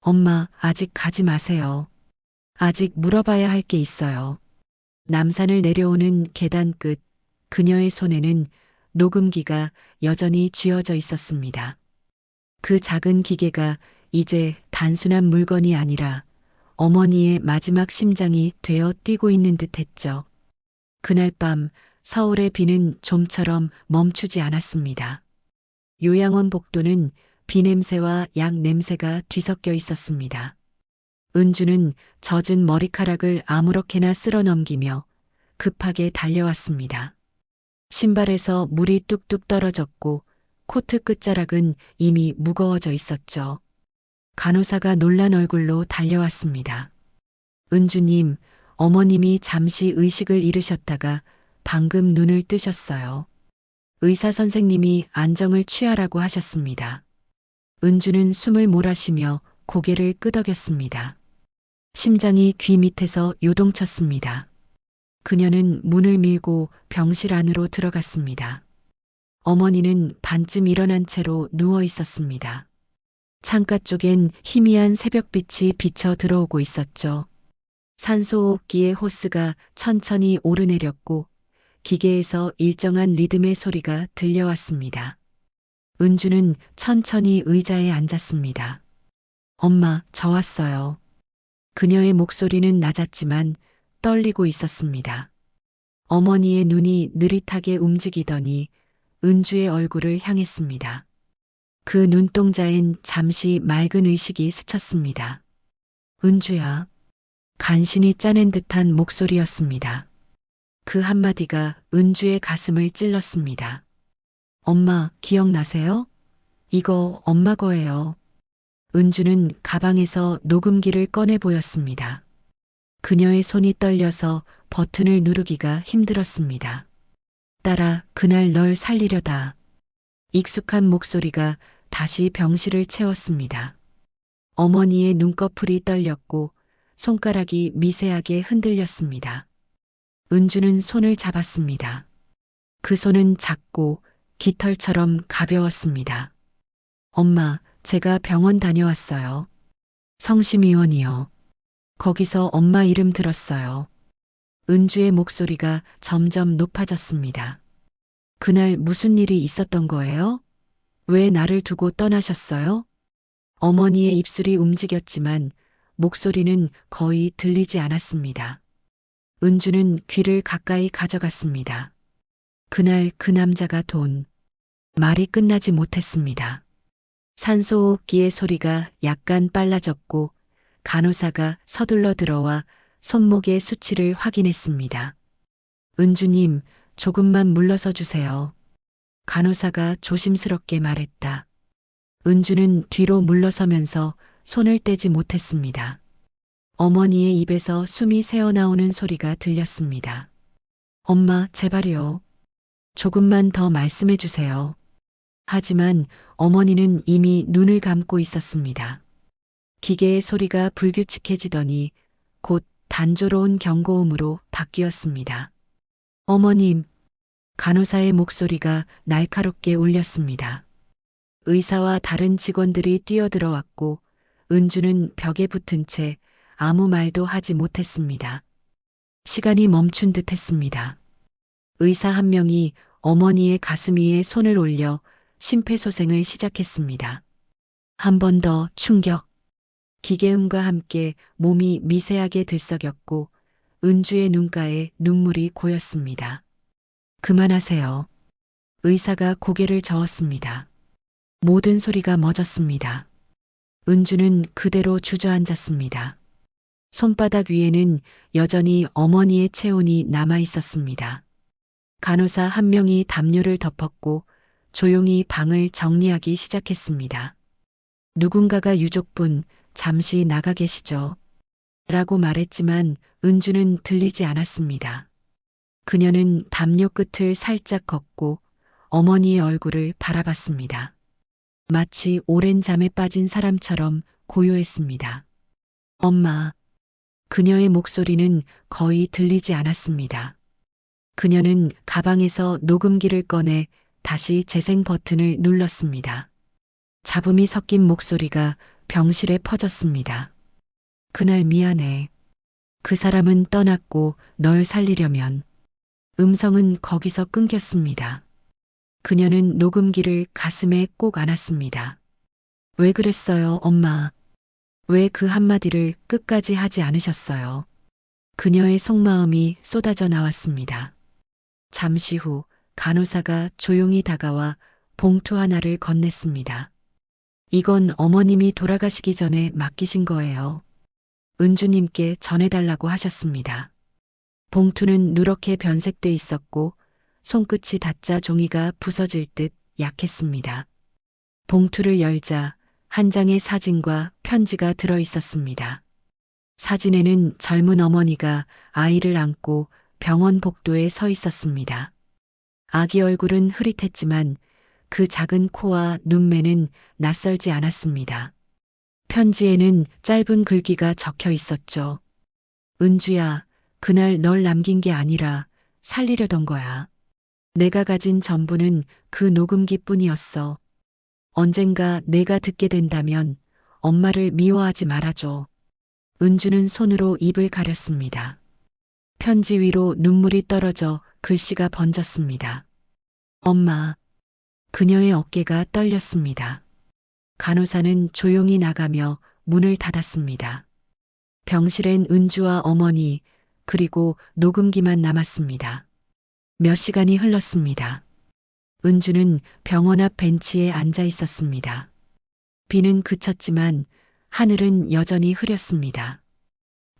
엄마, 아직 가지 마세요. 아직 물어봐야 할 게 있어요. 남산을 내려오는 계단 끝, 그녀의 손에는 녹음기가 여전히 쥐어져 있었습니다. 그 작은 기계가 이제 단순한 물건이 아니라 어머니의 마지막 심장이 되어 뛰고 있는 듯 했죠. 그날 밤 서울의 비는 좀처럼 멈추지 않았습니다. 요양원 복도는 비 냄새와 약 냄새가 뒤섞여 있었습니다. 은주는 젖은 머리카락을 아무렇게나 쓸어 넘기며 급하게 달려왔습니다. 신발에서 물이 뚝뚝 떨어졌고 코트 끝자락은 이미 무거워져 있었죠. 간호사가 놀란 얼굴로 달려왔습니다. 은주님, 어머님이 잠시 의식을 잃으셨다가 방금 눈을 뜨셨어요. 의사 선생님이 안정을 취하라고 하셨습니다. 은주는 숨을 몰아쉬며 고개를 끄덕였습니다. 심장이 귀 밑에서 요동쳤습니다. 그녀는 문을 밀고 병실 안으로 들어갔습니다. 어머니는 반쯤 일어난 채로 누워 있었습니다. 창가 쪽엔 희미한 새벽빛이 비쳐 들어오고 있었죠. 산소호흡기의 호스가 천천히 오르내렸고 기계에서 일정한 리듬의 소리가 들려왔습니다. 은주는 천천히 의자에 앉았습니다. 엄마, 저 왔어요. 그녀의 목소리는 낮았지만 떨리고 있었습니다. 어머니의 눈이 느릿하게 움직이더니 은주의 얼굴을 향했습니다. 그 눈동자엔 잠시 맑은 의식이 스쳤습니다. 은주야. 간신히 짜낸 듯한 목소리였습니다. 그 한마디가 은주의 가슴을 찔렀습니다. 엄마, 기억나세요? 이거 엄마 거예요. 은주는 가방에서 녹음기를 꺼내 보였습니다. 그녀의 손이 떨려서 버튼을 누르기가 힘들었습니다. 딸아, 그날 널 살리려다. 익숙한 목소리가 다시 병실을 채웠습니다. 어머니의 눈꺼풀이 떨렸고 손가락이 미세하게 흔들렸습니다. 은주는 손을 잡았습니다. 그 손은 작고 깃털처럼 가벼웠습니다. 엄마, 제가 병원 다녀왔어요. 성심의원이요. 거기서 엄마 이름 들었어요. 은주의 목소리가 점점 높아졌습니다. 그날 무슨 일이 있었던 거예요? 왜 나를 두고 떠나셨어요? 어머니의 입술이 움직였지만 목소리는 거의 들리지 않았습니다. 은주는 귀를 가까이 가져갔습니다. 그날 그 남자가 말이 끝나지 못했습니다. 산소호흡기의 소리가 약간 빨라졌고 간호사가 서둘러 들어와 손목의 수치를 확인했습니다. 은주님, 조금만 물러서 주세요. 간호사가 조심스럽게 말했다. 은주는 뒤로 물러서면서 손을 떼지 못했습니다. 어머니의 입에서 숨이 새어나오는 소리가 들렸습니다. 엄마, 제발요. 조금만 더 말씀해 주세요. 하지만 어머니는 이미 눈을 감고 있었습니다. 기계의 소리가 불규칙해지더니 곧 단조로운 경고음으로 바뀌었습니다. 어머님, 간호사의 목소리가 날카롭게 울렸습니다. 의사와 다른 직원들이 뛰어들어왔고 은주는 벽에 붙은 채 아무 말도 하지 못했습니다. 시간이 멈춘 듯 했습니다. 의사 한 명이 어머니의 가슴 위에 손을 올려 심폐소생을 시작했습니다. 한 번 더 충격. 기계음과 함께 몸이 미세하게 들썩였고 은주의 눈가에 눈물이 고였습니다. 그만하세요. 의사가 고개를 저었습니다. 모든 소리가 멎었습니다. 은주는 그대로 주저앉았습니다. 손바닥 위에는 여전히 어머니의 체온이 남아 있었습니다. 간호사 한 명이 담요를 덮었고 조용히 방을 정리하기 시작했습니다. 누군가가 유족분, 잠시 나가 계시죠? 라고 말했지만 은주는 들리지 않았습니다. 그녀는 담요 끝을 살짝 걷고 어머니의 얼굴을 바라봤습니다. 마치 오랜 잠에 빠진 사람처럼 고요했습니다. 엄마. 그녀의 목소리는 거의 들리지 않았습니다. 그녀는 가방에서 녹음기를 꺼내 다시 재생 버튼을 눌렀습니다. 잡음이 섞인 목소리가 병실에 퍼졌습니다. 그날 미안해. 그 사람은 떠났고 널 살리려면. 음성은 거기서 끊겼습니다. 그녀는 녹음기를 가슴에 꼭 안았습니다. 왜 그랬어요, 엄마? 왜 그 한마디를 끝까지 하지 않으셨어요? 그녀의 속마음이 쏟아져 나왔습니다. 잠시 후 간호사가 조용히 다가와 봉투 하나를 건넸습니다. 이건 어머님이 돌아가시기 전에 맡기신 거예요. 은주님께 전해달라고 하셨습니다. 봉투는 누렇게 변색돼 있었고 손끝이 닿자 종이가 부서질 듯 약했습니다. 봉투를 열자 한 장의 사진과 편지가 들어 있었습니다. 사진에는 젊은 어머니가 아이를 안고 병원 복도에 서 있었습니다. 아기 얼굴은 흐릿했지만 그 작은 코와 눈매는 낯설지 않았습니다. 편지에는 짧은 글귀가 적혀 있었죠. 은주야, 그날 널 남긴 게 아니라 살리려던 거야. 내가 가진 전부는 그 녹음기 뿐이었어. 언젠가 내가 듣게 된다면 엄마를 미워하지 말아줘. 은주는 손으로 입을 가렸습니다. 편지 위로 눈물이 떨어져 글씨가 번졌습니다. 엄마. 그녀의 어깨가 떨렸습니다. 간호사는 조용히 나가며 문을 닫았습니다. 병실엔 은주와 어머니 그리고 녹음기만 남았습니다. 몇 시간이 흘렀습니다. 은주는 병원 앞 벤치에 앉아 있었습니다. 비는 그쳤지만 하늘은 여전히 흐렸습니다.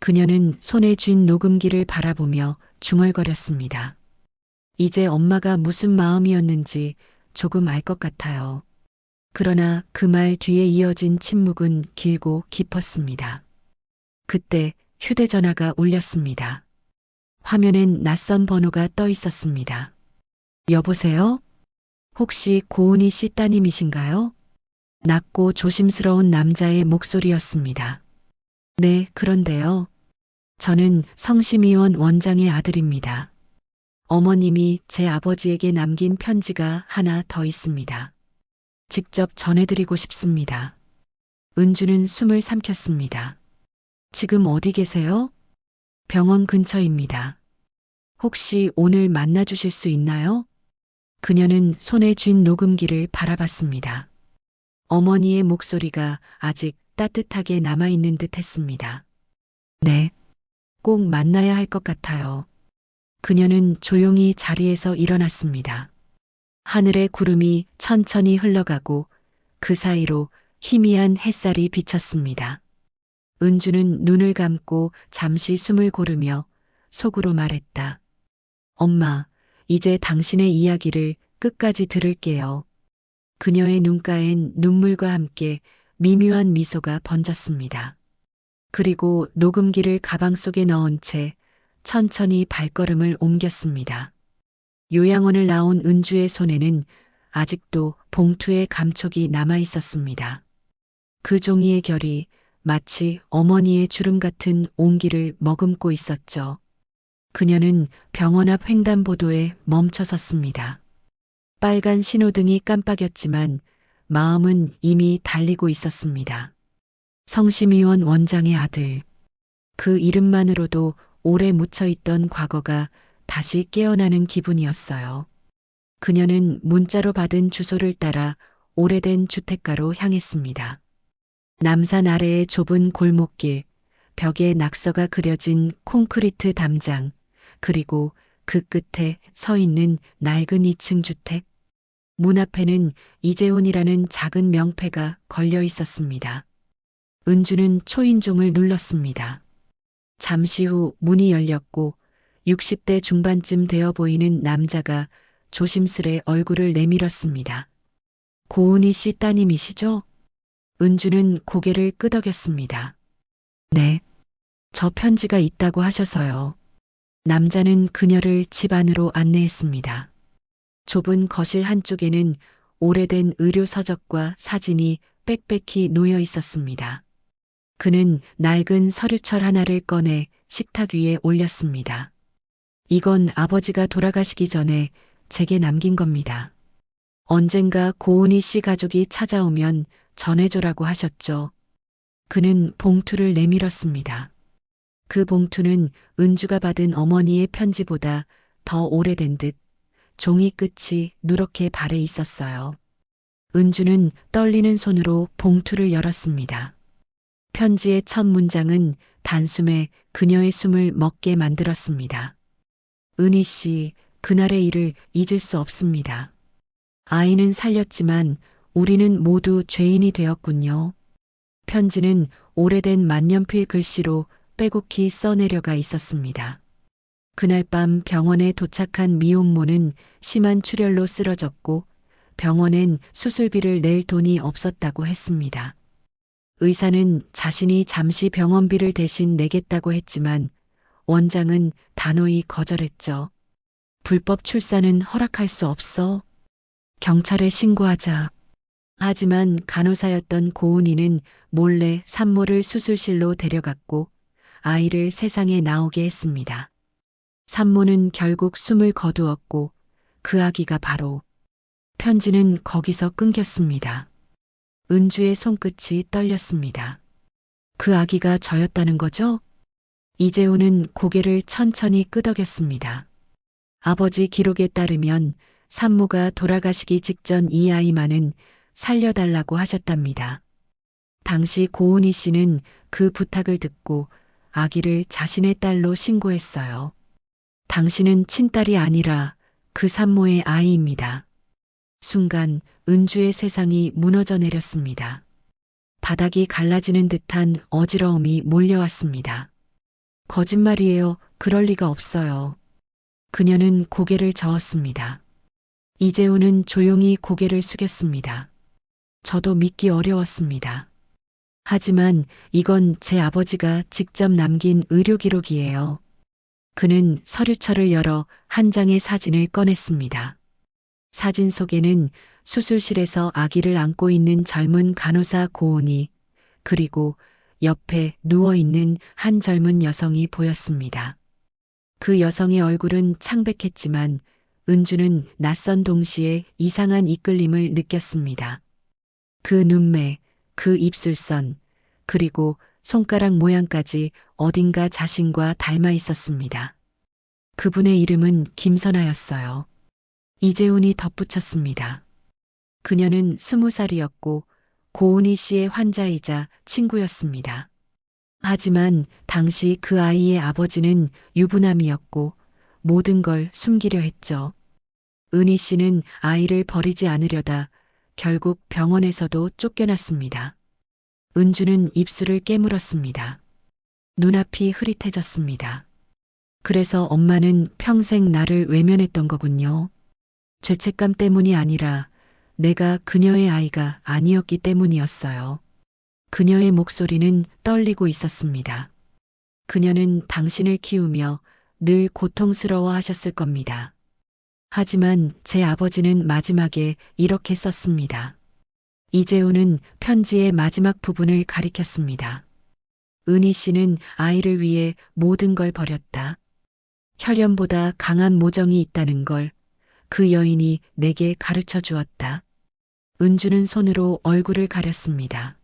그녀는 손에 쥔 녹음기를 바라보며 중얼거렸습니다. 이제 엄마가 무슨 마음이었는지 조금 알 것 같아요. 그러나 그 말 뒤에 이어진 침묵은 길고 깊었습니다. 그때 휴대전화가 울렸습니다. 화면엔 낯선 번호가 떠 있었습니다. 여보세요? 혹시 고은희 씨 따님이신가요? 낮고 조심스러운 남자의 목소리였습니다. 네, 그런데요. 저는 성심의원 원장의 아들입니다. 어머님이 제 아버지에게 남긴 편지가 하나 더 있습니다. 직접 전해드리고 싶습니다. 은주는 숨을 삼켰습니다. 지금 어디 계세요? 병원 근처입니다. 혹시 오늘 만나주실 수 있나요? 그녀는 손에 쥔 녹음기를 바라봤습니다. 어머니의 목소리가 아직 따뜻하게 남아있는 듯 했습니다. 네, 꼭 만나야 할 것 같아요. 그녀는 조용히 자리에서 일어났습니다. 하늘의 구름이 천천히 흘러가고 그 사이로 희미한 햇살이 비쳤습니다. 은주는 눈을 감고 잠시 숨을 고르며 속으로 말했다. 엄마, 이제 당신의 이야기를 끝까지 들을게요. 그녀의 눈가엔 눈물과 함께 미묘한 미소가 번졌습니다. 그리고 녹음기를 가방 속에 넣은 채 천천히 발걸음을 옮겼습니다. 요양원을 나온 은주의 손에는 아직도 봉투의 감촉이 남아 있었습니다. 그 종이의 결이 마치 어머니의 주름 같은 온기를 머금고 있었죠. 그녀는 병원 앞 횡단보도에 멈춰 섰습니다. 빨간 신호등이 깜빡였지만 마음은 이미 달리고 있었습니다. 성심의원 원장의 아들. 그 이름만으로도 오래 묻혀있던 과거가 다시 깨어나는 기분이었어요. 그녀는 문자로 받은 주소를 따라 오래된 주택가로 향했습니다. 남산 아래의 좁은 골목길, 벽에 낙서가 그려진 콘크리트 담장, 그리고 그 끝에 서 있는 낡은 2층 주택. 문 앞에는 이재훈이라는 작은 명패가 걸려 있었습니다. 은주는 초인종을 눌렀습니다. 잠시 후 문이 열렸고 60대 중반쯤 되어 보이는 남자가 조심스레 얼굴을 내밀었습니다. 고은희 씨 따님이시죠? 은주는 고개를 끄덕였습니다. 네. 저 편지가 있다고 하셔서요. 남자는 그녀를 집 안으로 안내했습니다. 좁은 거실 한쪽에는 오래된 의료 서적과 사진이 빽빽히 놓여 있었습니다. 그는 낡은 서류철 하나를 꺼내 식탁 위에 올렸습니다. 이건 아버지가 돌아가시기 전에 제게 남긴 겁니다. 언젠가 고은희 씨 가족이 찾아오면 전해줘라고 하셨죠. 그는 봉투를 내밀었습니다. 그 봉투는 은주가 받은 어머니의 편지보다 더 오래된 듯 종이 끝이 누렇게 발해 있었어요. 은주는 떨리는 손으로 봉투를 열었습니다. 편지의 첫 문장은 단숨에 그녀의 숨을 멎게 만들었습니다. 은희 씨, 그날의 일을 잊을 수 없습니다. 아이는 살렸지만 우리는 모두 죄인이 되었군요. 편지는 오래된 만년필 글씨로 빼곡히 써내려가 있었습니다. 그날 밤 병원에 도착한 미혼모는 심한 출혈로 쓰러졌고 병원엔 수술비를 낼 돈이 없었다고 했습니다. 의사는 자신이 잠시 병원비를 대신 내겠다고 했지만 원장은 단호히 거절했죠. 불법 출산은 허락할 수 없어. 경찰에 신고하자. 하지만 간호사였던 고은이는 몰래 산모를 수술실로 데려갔고 아이를 세상에 나오게 했습니다. 산모는 결국 숨을 거두었고 그 아기가 바로. 편지는 거기서 끊겼습니다. 은주의 손끝이 떨렸습니다. 그 아기가 저였다는 거죠? 이재호는 고개를 천천히 끄덕였습니다. 아버지 기록에 따르면 산모가 돌아가시기 직전 이 아이만은 살려달라고 하셨답니다. 당시 고은희 씨는 그 부탁을 듣고 아기를 자신의 딸로 신고했어요. 당신은 친딸이 아니라 그 산모의 아이입니다. 순간 은주의 세상이 무너져 내렸습니다. 바닥이 갈라지는 듯한 어지러움이 몰려왔습니다. 거짓말이에요. 그럴 리가 없어요. 그녀는 고개를 저었습니다. 이재호는 조용히 고개를 숙였습니다. 저도 믿기 어려웠습니다. 하지만 이건 제 아버지가 직접 남긴 의료 기록이에요. 그는 서류철을 열어 한 장의 사진을 꺼냈습니다. 사진 속에는 수술실에서 아기를 안고 있는 젊은 간호사 고은이 그리고 옆에 누워있는 한 젊은 여성이 보였습니다. 그 여성의 얼굴은 창백했지만 은주는 낯선 동시에 이상한 이끌림을 느꼈습니다. 그 눈매, 그 입술선, 그리고 손가락 모양까지 어딘가 자신과 닮아 있었습니다. 그분의 이름은 김선아였어요. 이재훈이 덧붙였습니다. 그녀는 20살이었고 고은희 씨의 환자이자 친구였습니다. 하지만 당시 그 아이의 아버지는 유부남이었고 모든 걸 숨기려 했죠. 은희 씨는 아이를 버리지 않으려다 결국 병원에서도 쫓겨났습니다. 은주는 입술을 깨물었습니다. 눈앞이 흐릿해졌습니다. 그래서 엄마는 평생 나를 외면했던 거군요. 죄책감 때문이 아니라 내가 그녀의 아이가 아니었기 때문이었어요. 그녀의 목소리는 떨리고 있었습니다. 그녀는 당신을 키우며 늘 고통스러워 하셨을 겁니다. 하지만 제 아버지는 마지막에 이렇게 썼습니다. 이재호는 편지의 마지막 부분을 가리켰습니다. 은희 씨는 아이를 위해 모든 걸 버렸다. 혈연보다 강한 모정이 있다는 걸 그 여인이 내게 가르쳐 주었다. 은주는 손으로 얼굴을 가렸습니다.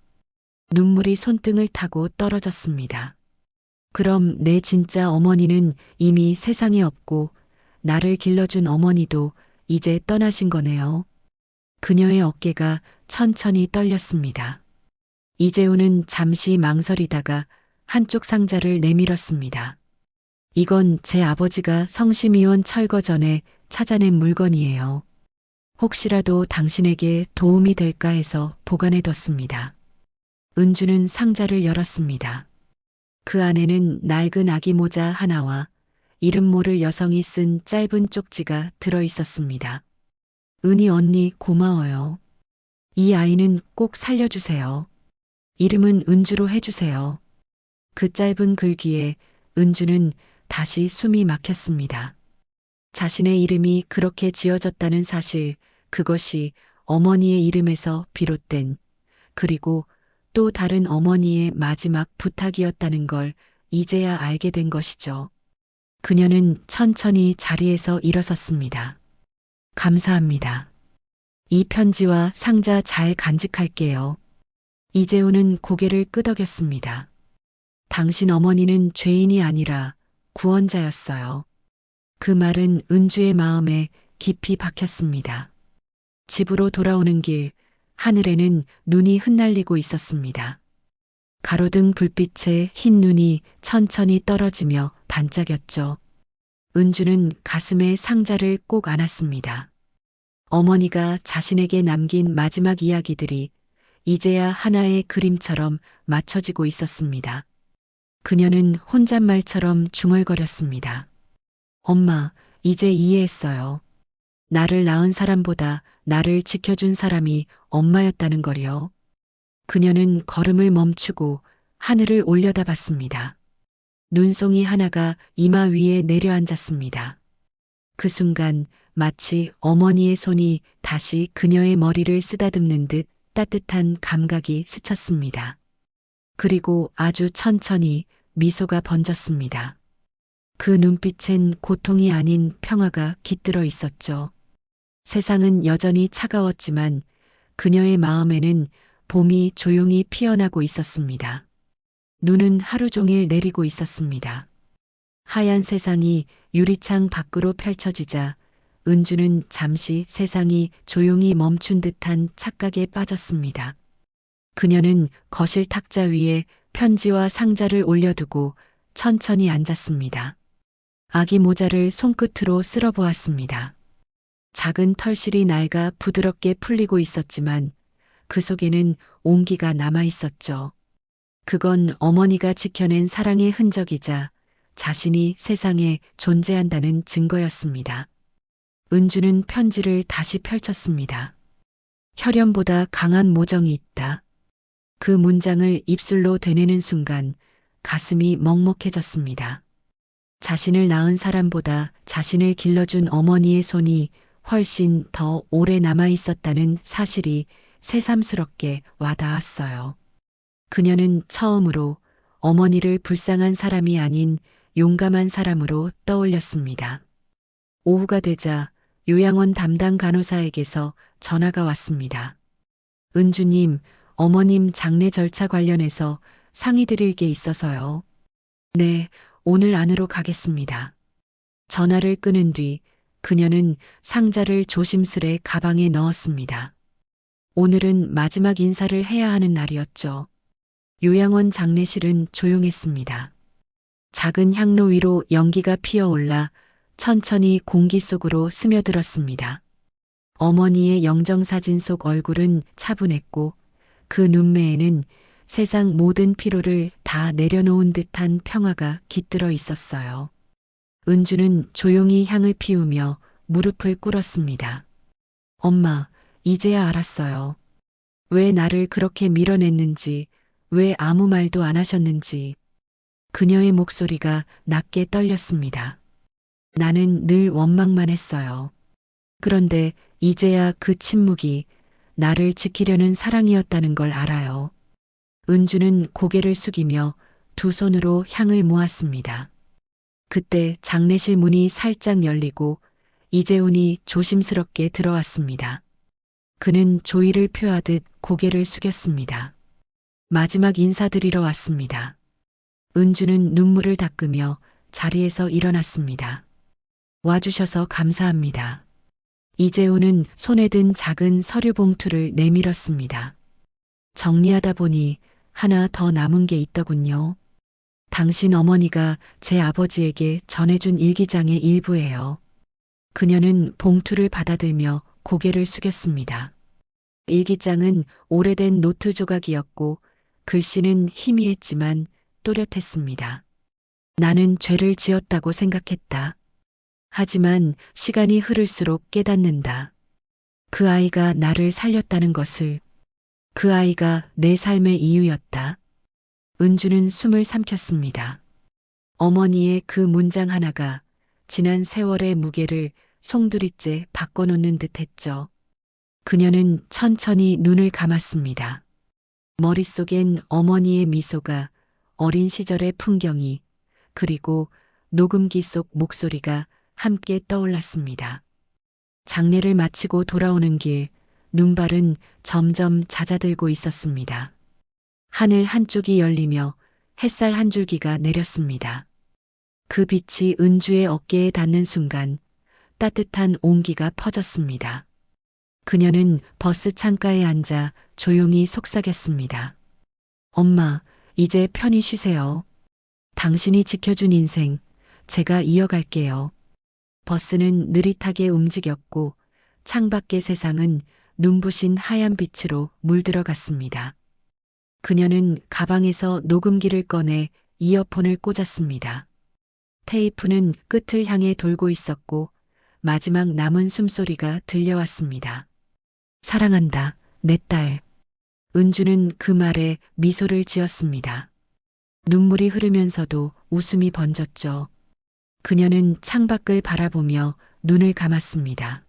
눈물이 손등을 타고 떨어졌습니다. 그럼 내 진짜 어머니는 이미 세상에 없고 나를 길러준 어머니도 이제 떠나신 거네요. 그녀의 어깨가 천천히 떨렸습니다. 이재호는 잠시 망설이다가 한쪽 상자를 내밀었습니다. 이건 제 아버지가 성심이온 철거 전에 찾아낸 물건이에요. 혹시라도 당신에게 도움이 될까 해서 보관해뒀습니다. 은주는 상자를 열었습니다. 그 안에는 낡은 아기 모자 하나와 이름 모를 여성이 쓴 짧은 쪽지가 들어 있었습니다. 은희 언니 고마워요. 이 아이는 꼭 살려주세요. 이름은 은주로 해주세요. 그 짧은 글귀에 은주는 다시 숨이 막혔습니다. 자신의 이름이 그렇게 지어졌다는 사실, 그것이 어머니의 이름에서 비롯된, 그리고 또 다른 어머니의 마지막 부탁이었다는 걸 이제야 알게 된 것이죠. 그녀는 천천히 자리에서 일어섰습니다. 감사합니다. 이 편지와 상자 잘 간직할게요. 이재호는 고개를 끄덕였습니다. 당신 어머니는 죄인이 아니라 구원자였어요. 그 말은 은주의 마음에 깊이 박혔습니다. 집으로 돌아오는 길, 하늘에는 눈이 흩날리고 있었습니다. 가로등 불빛에 흰 눈이 천천히 떨어지며 반짝였죠. 은주는 가슴에 상자를 꼭 안았습니다. 어머니가 자신에게 남긴 마지막 이야기들이 이제야 하나의 그림처럼 맞춰지고 있었습니다. 그녀는 혼잣말처럼 중얼거렸습니다. 엄마, 이제 이해했어요. 나를 낳은 사람보다 나를 지켜준 사람이 엄마였다는 걸요. 그녀는 걸음을 멈추고 하늘을 올려다봤습니다. 눈송이 하나가 이마 위에 내려앉았습니다. 그 순간 마치 어머니의 손이 다시 그녀의 머리를 쓰다듬는 듯 따뜻한 감각이 스쳤습니다. 그리고 아주 천천히 미소가 번졌습니다. 그 눈빛엔 고통이 아닌 평화가 깃들어 있었죠. 세상은 여전히 차가웠지만 그녀의 마음에는 봄이 조용히 피어나고 있었습니다. 눈은 하루 종일 내리고 있었습니다. 하얀 세상이 유리창 밖으로 펼쳐지자 은주는 잠시 세상이 조용히 멈춘 듯한 착각에 빠졌습니다. 그녀는 거실 탁자 위에 편지와 상자를 올려두고 천천히 앉았습니다. 아기 모자를 손끝으로 쓸어보았습니다. 작은 털실이 낡아 부드럽게 풀리고 있었지만 그 속에는 온기가 남아 있었죠. 그건 어머니가 지켜낸 사랑의 흔적이자 자신이 세상에 존재한다는 증거였습니다. 은주는 편지를 다시 펼쳤습니다. 혈연보다 강한 모정이 있다. 그 문장을 입술로 되뇌는 순간 가슴이 먹먹해졌습니다. 자신을 낳은 사람보다 자신을 길러준 어머니의 손이 훨씬 더 오래 남아 있었다는 사실이 새삼스럽게 와닿았어요. 그녀는 처음으로 어머니를 불쌍한 사람이 아닌 용감한 사람으로 떠올렸습니다. 오후가 되자 요양원 담당 간호사에게서 전화가 왔습니다. 은주님, 어머님 장례 절차 관련해서 상의드릴 게 있어서요. 네, 오늘 안으로 가겠습니다. 전화를 끊은 뒤 그녀는 상자를 조심스레 가방에 넣었습니다. 오늘은 마지막 인사를 해야 하는 날이었죠. 요양원 장례실은 조용했습니다. 작은 향로 위로 연기가 피어올라 천천히 공기 속으로 스며들었습니다. 어머니의 영정사진 속 얼굴은 차분했고 그 눈매에는 세상 모든 피로를 다 내려놓은 듯한 평화가 깃들어 있었어요. 은주는 조용히 향을 피우며 무릎을 꿇었습니다. 엄마, 이제야 알았어요. 왜 나를 그렇게 밀어냈는지, 왜 아무 말도 안 하셨는지. 그녀의 목소리가 낮게 떨렸습니다. 나는 늘 원망만 했어요. 그런데 이제야 그 침묵이 나를 지키려는 사랑이었다는 걸 알아요. 은주는 고개를 숙이며 두 손으로 향을 모았습니다. 그때 장례실 문이 살짝 열리고 이재훈이 조심스럽게 들어왔습니다. 그는 조의를 표하듯 고개를 숙였습니다. 마지막 인사드리러 왔습니다. 은주는 눈물을 닦으며 자리에서 일어났습니다. 와주셔서 감사합니다. 이재훈은 손에 든 작은 서류 봉투를 내밀었습니다. 정리하다 보니 하나 더 남은 게 있더군요. 당신 어머니가 제 아버지에게 전해준 일기장의 일부예요. 그녀는 봉투를 받아들며 고개를 숙였습니다. 일기장은 오래된 노트 조각이었고 글씨는 희미했지만 또렷했습니다. 나는 죄를 지었다고 생각했다. 하지만 시간이 흐를수록 깨닫는다. 그 아이가 나를 살렸다는 것을. 그 아이가 내 삶의 이유였다. 은주는 숨을 삼켰습니다. 어머니의 그 문장 하나가 지난 세월의 무게를 송두리째 바꿔놓는 듯 했죠. 그녀는 천천히 눈을 감았습니다. 머릿속엔 어머니의 미소가, 어린 시절의 풍경이, 그리고 녹음기 속 목소리가 함께 떠올랐습니다. 장례를 마치고 돌아오는 길, 눈발은 점점 잦아들고 있었습니다. 하늘 한쪽이 열리며 햇살 한 줄기가 내렸습니다. 그 빛이 은주의 어깨에 닿는 순간 따뜻한 온기가 퍼졌습니다. 그녀는 버스 창가에 앉아 조용히 속삭였습니다. 엄마, 이제 편히 쉬세요. 당신이 지켜준 인생, 제가 이어갈게요. 버스는 느릿하게 움직였고 창밖의 세상은 눈부신 하얀 빛으로 물들어갔습니다. 그녀는 가방에서 녹음기를 꺼내 이어폰을 꽂았습니다. 테이프는 끝을 향해 돌고 있었고 마지막 남은 숨소리가 들려왔습니다. 사랑한다, 내 딸. 은주는 그 말에 미소를 지었습니다. 눈물이 흐르면서도 웃음이 번졌죠. 그녀는 창밖을 바라보며 눈을 감았습니다.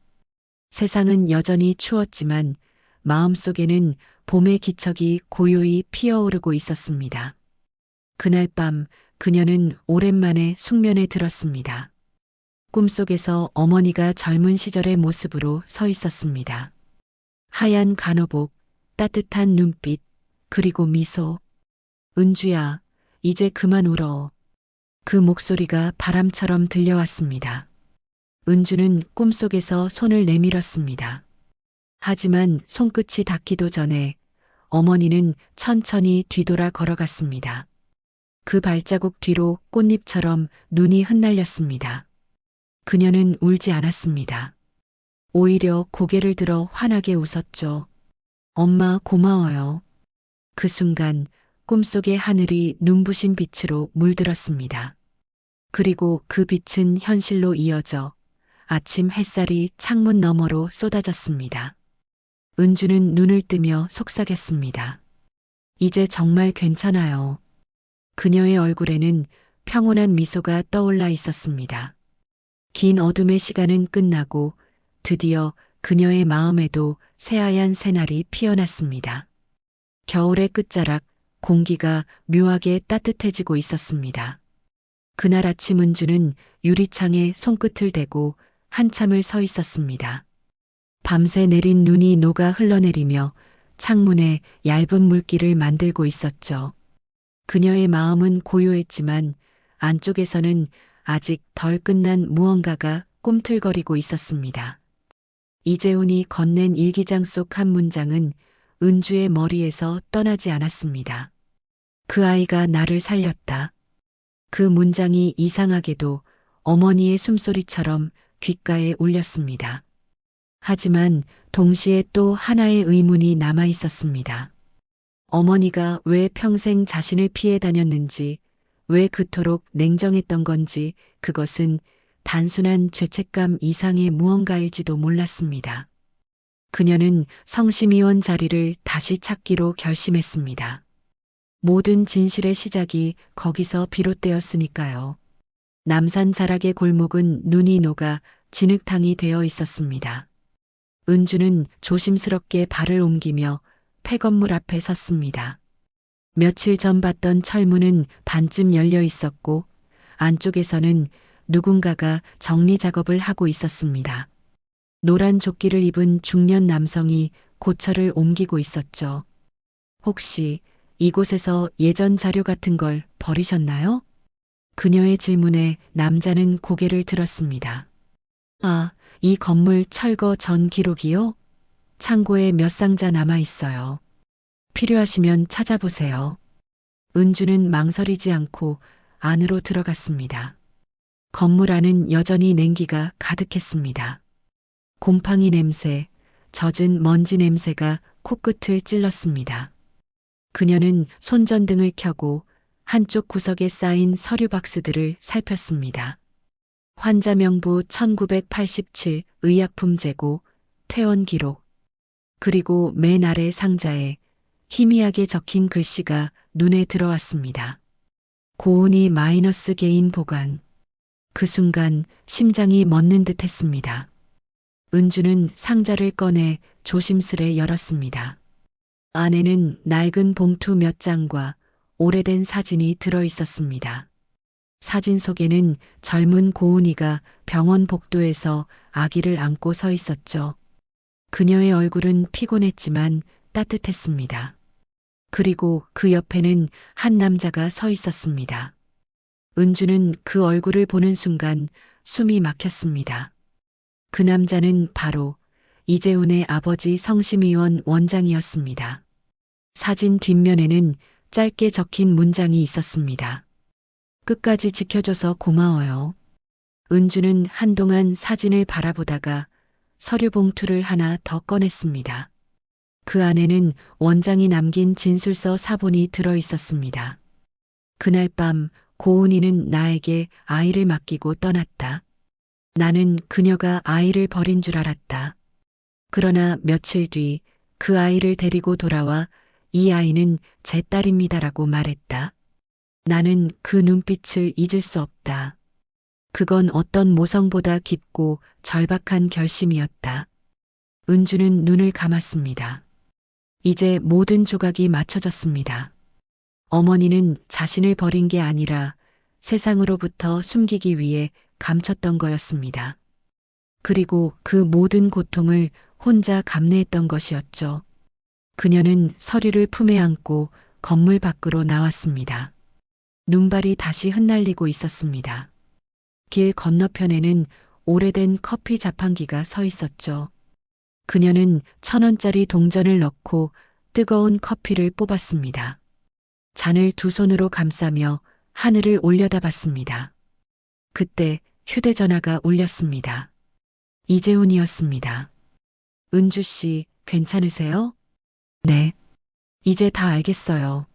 세상은 여전히 추웠지만 마음속에는 봄의 기척이 고요히 피어오르고 있었습니다. 그날 밤 그녀는 오랜만에 숙면에 들었습니다. 꿈속에서 어머니가 젊은 시절의 모습으로 서 있었습니다. 하얀 간호복, 따뜻한 눈빛, 그리고 미소. 은주야, 이제 그만 울어. 그 목소리가 바람처럼 들려왔습니다. 은주는 꿈속에서 손을 내밀었습니다. 하지만 손끝이 닿기도 전에 어머니는 천천히 뒤돌아 걸어갔습니다. 그 발자국 뒤로 꽃잎처럼 눈이 흩날렸습니다. 그녀는 울지 않았습니다. 오히려 고개를 들어 환하게 웃었죠. 엄마 고마워요. 그 순간 꿈속의 하늘이 눈부신 빛으로 물들었습니다. 그리고 그 빛은 현실로 이어져 아침 햇살이 창문 너머로 쏟아졌습니다. 은주는 눈을 뜨며 속삭였습니다. 이제 정말 괜찮아요. 그녀의 얼굴에는 평온한 미소가 떠올라 있었습니다. 긴 어둠의 시간은 끝나고 드디어 그녀의 마음에도 새하얀 새날이 피어났습니다. 겨울의 끝자락, 공기가 묘하게 따뜻해지고 있었습니다. 그날 아침 은주는 유리창에 손끝을 대고 한참을 서 있었습니다. 밤새 내린 눈이 녹아 흘러내리며 창문에 얇은 물길을 만들고 있었죠. 그녀의 마음은 고요했지만 안쪽에서는 아직 덜 끝난 무언가가 꿈틀거리고 있었습니다. 이재훈이 건넨 일기장 속 한 문장은 은주의 머리에서 떠나지 않았습니다. 그 아이가 나를 살렸다. 그 문장이 이상하게도 어머니의 숨소리처럼 귓가에 울렸습니다. 하지만 동시에 또 하나의 의문이 남아 있었습니다. 어머니가 왜 평생 자신을 피해 다녔는지, 왜 그토록 냉정했던 건지, 그것은 단순한 죄책감 이상의 무언가일지도 몰랐습니다. 그녀는 성심의원 자리를 다시 찾기로 결심했습니다. 모든 진실의 시작이 거기서 비롯되었으니까요. 남산 자락의 골목은 눈이 녹아 진흙탕이 되어 있었습니다. 은주는 조심스럽게 발을 옮기며 폐건물 앞에 섰습니다. 며칠 전 봤던 철문은 반쯤 열려 있었고 안쪽에서는 누군가가 정리 작업을 하고 있었습니다. 노란 조끼를 입은 중년 남성이 고철을 옮기고 있었죠. 혹시 이곳에서 예전 자료 같은 걸 버리셨나요? 그녀의 질문에 남자는 고개를 들었습니다. 아, 이 건물 철거 전 기록이요? 창고에 몇 상자 남아 있어요. 필요하시면 찾아보세요. 은주는 망설이지 않고 안으로 들어갔습니다. 건물 안은 여전히 냉기가 가득했습니다. 곰팡이 냄새, 젖은 먼지 냄새가 코끝을 찔렀습니다. 그녀는 손전등을 켜고 한쪽 구석에 쌓인 서류 박스들을 살폈습니다. 환자 명부 1987 의약품 재고, 퇴원 기록, 그리고 맨 아래 상자에 희미하게 적힌 글씨가 눈에 들어왔습니다. 고은이 마이너스 개인 보관. 그 순간 심장이 멎는 듯 했습니다. 은주는 상자를 꺼내 조심스레 열었습니다. 안에는 낡은 봉투 몇 장과 오래된 사진이 들어 있었습니다. 사진 속에는 젊은 고은이가 병원 복도에서 아기를 안고 서 있었죠. 그녀의 얼굴은 피곤했지만 따뜻했습니다. 그리고 그 옆에는 한 남자가 서 있었습니다. 은주는 그 얼굴을 보는 순간 숨이 막혔습니다. 그 남자는 바로 이재훈의 아버지 성심의원 원장이었습니다. 사진 뒷면에는 짧게 적힌 문장이 있었습니다. 끝까지 지켜줘서 고마워요. 은주는 한동안 사진을 바라보다가 서류 봉투를 하나 더 꺼냈습니다. 그 안에는 원장이 남긴 진술서 사본이 들어 있었습니다. 그날 밤 고은이는 나에게 아이를 맡기고 떠났다. 나는 그녀가 아이를 버린 줄 알았다. 그러나 며칠 뒤 그 아이를 데리고 돌아와 이 아이는 제 딸입니다라고 말했다. 나는 그 눈빛을 잊을 수 없다. 그건 어떤 모성보다 깊고 절박한 결심이었다. 은주는 눈을 감았습니다. 이제 모든 조각이 맞춰졌습니다. 어머니는 자신을 버린 게 아니라 세상으로부터 숨기기 위해 감췄던 거였습니다. 그리고 그 모든 고통을 혼자 감내했던 것이었죠. 그녀는 서류를 품에 안고 건물 밖으로 나왔습니다. 눈발이 다시 흩날리고 있었습니다. 길 건너편에는 오래된 커피 자판기가 서 있었죠. 그녀는 1,000원짜리 동전을 넣고 뜨거운 커피를 뽑았습니다. 잔을 두 손으로 감싸며 하늘을 올려다봤습니다. 그때 휴대전화가 울렸습니다. 이재훈이었습니다. 은주 씨, 괜찮으세요? 네. 이제 다 알겠어요.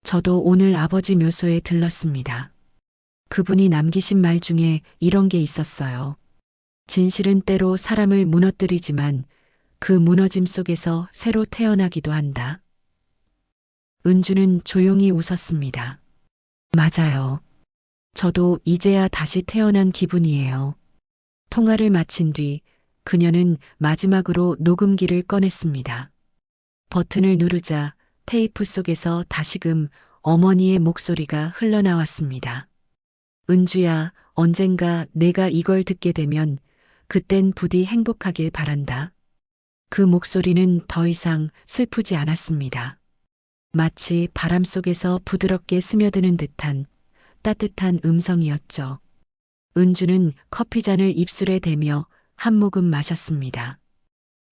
저도 오늘 아버지 묘소에 들렀습니다. 그분이 남기신 말 중에 이런 게 있었어요. 진실은 때로 사람을 무너뜨리지만 그 무너짐 속에서 새로 태어나기도 한다. 은주는 조용히 웃었습니다. 맞아요. 저도 이제야 다시 태어난 기분이에요. 통화를 마친 뒤 그녀는 마지막으로 녹음기를 꺼냈습니다. 버튼을 누르자 테이프 속에서 다시금 어머니의 목소리가 흘러나왔습니다. 은주야, 언젠가 내가 이걸 듣게 되면 그땐 부디 행복하길 바란다. 그 목소리는 더 이상 슬프지 않았습니다. 마치 바람 속에서 부드럽게 스며드는 듯한 따뜻한 음성이었죠. 은주는 커피잔을 입술에 대며 한 모금 마셨습니다.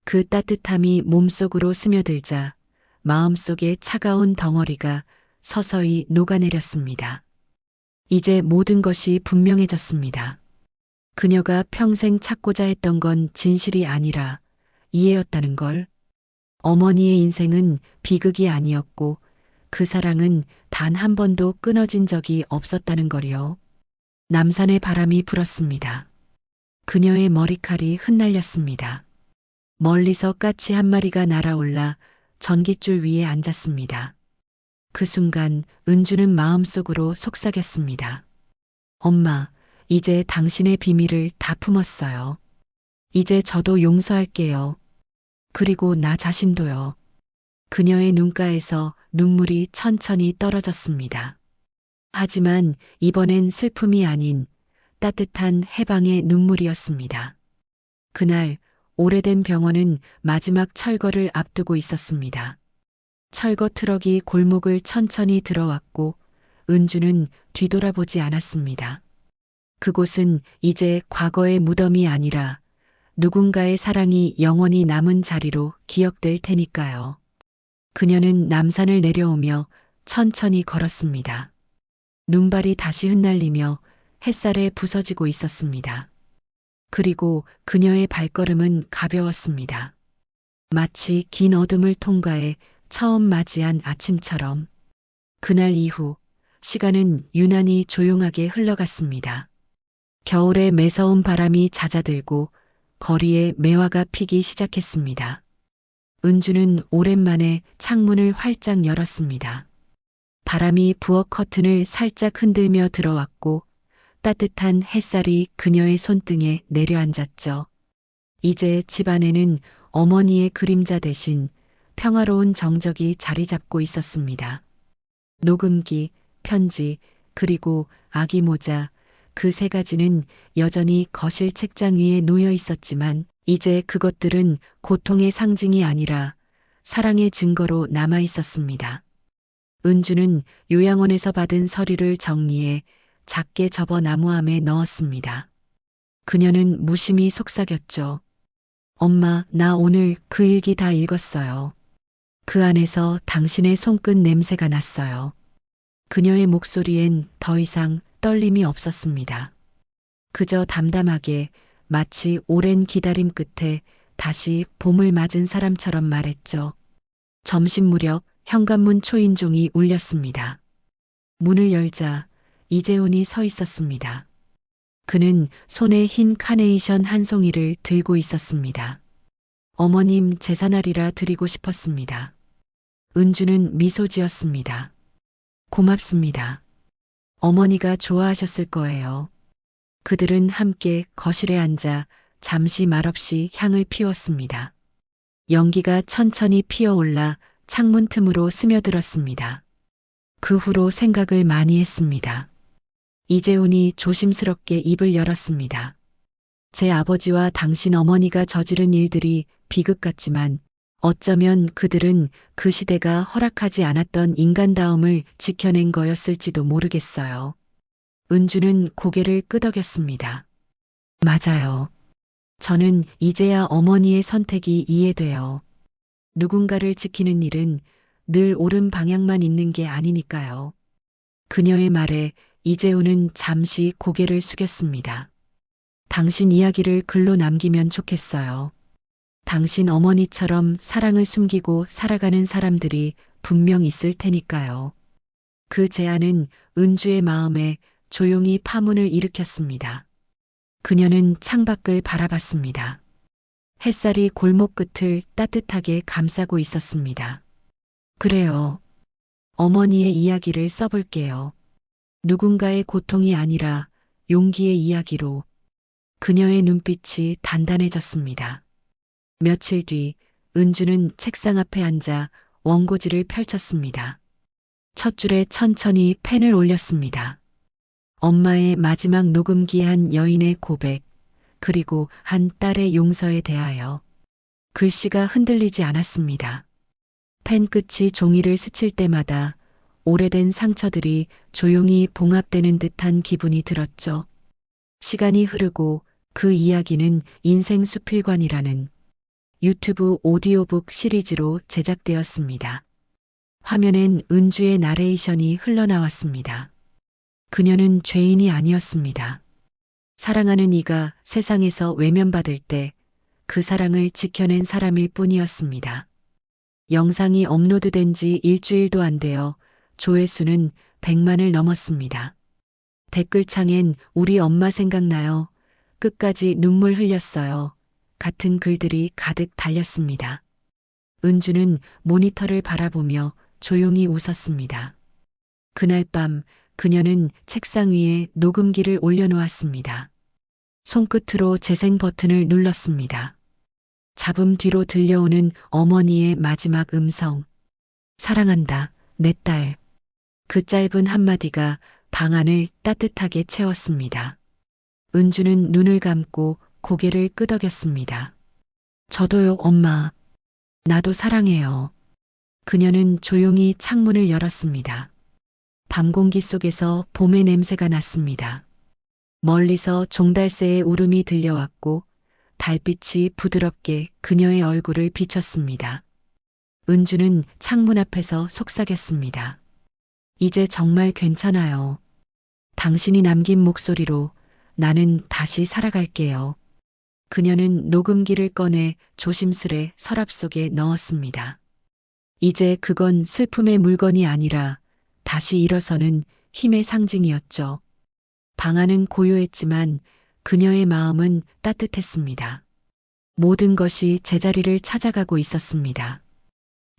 그 따뜻함이 몸속으로 스며들자 마음속에 차가운 덩어리가 서서히 녹아내렸습니다. 이제 모든 것이 분명해졌습니다. 그녀가 평생 찾고자 했던 건 진실이 아니라 이해였다는 걸. 어머니의 인생은 비극이 아니었고 그 사랑은 단 한 번도 끊어진 적이 없었다는 걸요. 남산의 바람이 불었습니다. 그녀의 머리칼이 흩날렸습니다. 멀리서 까치 한 마리가 날아올라 전깃줄 위에 앉았습니다. 그 순간 은주는 마음속으로 속삭였습니다. 엄마, 이제 당신의 비밀을 다 품었어요. 이제 저도 용서할게요. 그리고 나 자신도요. 그녀의 눈가에서 눈물이 천천히 떨어졌습니다. 하지만 이번엔 슬픔이 아닌 따뜻한 해방의 눈물이었습니다. 그날 오래된 병원은 마지막 철거를 앞두고 있었습니다. 철거 트럭이 골목을 천천히 들어왔고 은주는 뒤돌아보지 않았습니다. 그곳은 이제 과거의 무덤이 아니라 누군가의 사랑이 영원히 남은 자리로 기억될 테니까요. 그녀는 남산을 내려오며 천천히 걸었습니다. 눈발이 다시 흩날리며 햇살에 부서지고 있었습니다. 그리고 그녀의 발걸음은 가벼웠습니다. 마치 긴 어둠을 통과해 처음 맞이한 아침처럼. 그날 이후 시간은 유난히 조용하게 흘러갔습니다. 겨울의 매서운 바람이 잦아들고 거리에 매화가 피기 시작했습니다. 은주는 오랜만에 창문을 활짝 열었습니다. 바람이 부엌 커튼을 살짝 흔들며 들어왔고 따뜻한 햇살이 그녀의 손등에 내려앉았죠. 이제 집안에는 어머니의 그림자 대신 평화로운 정적이 자리 잡고 있었습니다. 녹음기, 편지, 그리고 아기 모자, 그 세 가지는 여전히 거실 책장 위에 놓여 있었지만 이제 그것들은 고통의 상징이 아니라 사랑의 증거로 남아 있었습니다. 은주는 요양원에서 받은 서류를 정리해 작게 접어 나무함에 넣었습니다. 그녀는 무심히 속삭였죠. 엄마, 나 오늘 그 일기 다 읽었어요. 그 안에서 당신의 손끝 냄새가 났어요. 그녀의 목소리엔 더 이상 떨림이 없었습니다. 그저 담담하게 마치 오랜 기다림 끝에 다시 봄을 맞은 사람처럼 말했죠. 점심 무렵 현관문 초인종이 울렸습니다. 문을 열자 이재훈이 서 있었습니다. 그는 손에 흰 카네이션 한 송이를 들고 있었습니다. 어머님 제사날이라 드리고 싶었습니다. 은주는 미소 지었습니다. 고맙습니다. 어머니가 좋아하셨을 거예요. 그들은 함께 거실에 앉아 잠시 말없이 향을 피웠습니다. 연기가 천천히 피어올라 창문 틈으로 스며들었습니다. 그 후로 생각을 많이 했습니다. 이재훈이 조심스럽게 입을 열었습니다. 제 아버지와 당신 어머니가 저지른 일들이 비극 같지만 어쩌면 그들은 그 시대가 허락하지 않았던 인간다움을 지켜낸 거였을지도 모르겠어요. 은주는 고개를 끄덕였습니다. 맞아요. 저는 이제야 어머니의 선택이 이해돼요. 누군가를 지키는 일은 늘 옳은 방향만 있는 게 아니니까요. 그녀의 말에 이재훈은 잠시 고개를 숙였습니다. 당신 이야기를 글로 남기면 좋겠어요. 당신 어머니처럼 사랑을 숨기고 살아가는 사람들이 분명 있을 테니까요. 그 제안은 은주의 마음에 조용히 파문을 일으켰습니다. 그녀는 창밖을 바라봤습니다. 햇살이 골목 끝을 따뜻하게 감싸고 있었습니다. 그래요. 어머니의 이야기를 써볼게요. 누군가의 고통이 아니라 용기의 이야기로. 그녀의 눈빛이 단단해졌습니다. 며칠 뒤 은주는 책상 앞에 앉아 원고지를 펼쳤습니다. 첫 줄에 천천히 펜을 올렸습니다. 엄마의 마지막 녹음기 한 여인의 고백, 그리고 한 딸의 용서에 대하여. 글씨가 흔들리지 않았습니다. 펜 끝이 종이를 스칠 때마다 오래된 상처들이 조용히 봉합되는 듯한 기분이 들었죠. 시간이 흐르고 그 이야기는 인생 수필관이라는 유튜브 오디오북 시리즈로 제작되었습니다. 화면엔 은주의 나레이션이 흘러나왔습니다. 그녀는 죄인이 아니었습니다. 사랑하는 이가 세상에서 외면받을 때 그 사랑을 지켜낸 사람일 뿐이었습니다. 영상이 업로드된 지 일주일도 안 되어 조회수는 100만을 넘었습니다. 댓글창엔 우리 엄마 생각나요. 끝까지 눈물 흘렸어요. 같은 글들이 가득 달렸습니다. 은주는 모니터를 바라보며 조용히 웃었습니다. 그날 밤 그녀는 책상 위에 녹음기를 올려놓았습니다. 손끝으로 재생 버튼을 눌렀습니다. 잡음 뒤로 들려오는 어머니의 마지막 음성. 사랑한다, 내 딸. 그 짧은 한마디가 방 안을 따뜻하게 채웠습니다. 은주는 눈을 감고 고개를 끄덕였습니다. 저도요, 엄마. 나도 사랑해요. 그녀는 조용히 창문을 열었습니다. 밤 공기 속에서 봄의 냄새가 났습니다. 멀리서 종달새의 울음이 들려왔고 달빛이 부드럽게 그녀의 얼굴을 비췄습니다. 은주는 창문 앞에서 속삭였습니다. 이제 정말 괜찮아요. 당신이 남긴 목소리로 나는 다시 살아갈게요. 그녀는 녹음기를 꺼내 조심스레 서랍 속에 넣었습니다. 이제 그건 슬픔의 물건이 아니라 다시 일어서는 힘의 상징이었죠. 방 안은 고요했지만 그녀의 마음은 따뜻했습니다. 모든 것이 제자리를 찾아가고 있었습니다.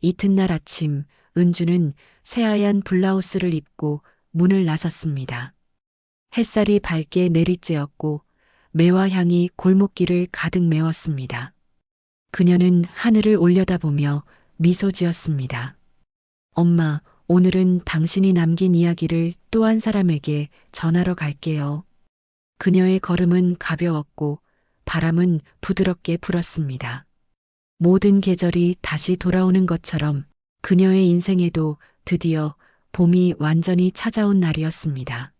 이튿날 아침 은주는 새하얀 블라우스를 입고 문을 나섰습니다. 햇살이 밝게 내리쬐었고 매화 향이 골목길을 가득 메웠습니다. 그녀는 하늘을 올려다보며 미소 지었습니다. 엄마, 오늘은 당신이 남긴 이야기를 또 한 사람에게 전하러 갈게요. 그녀의 걸음은 가벼웠고 바람은 부드럽게 불었습니다. 모든 계절이 다시 돌아오는 것처럼 그녀의 인생에도 드디어 봄이 완전히 찾아온 날이었습니다.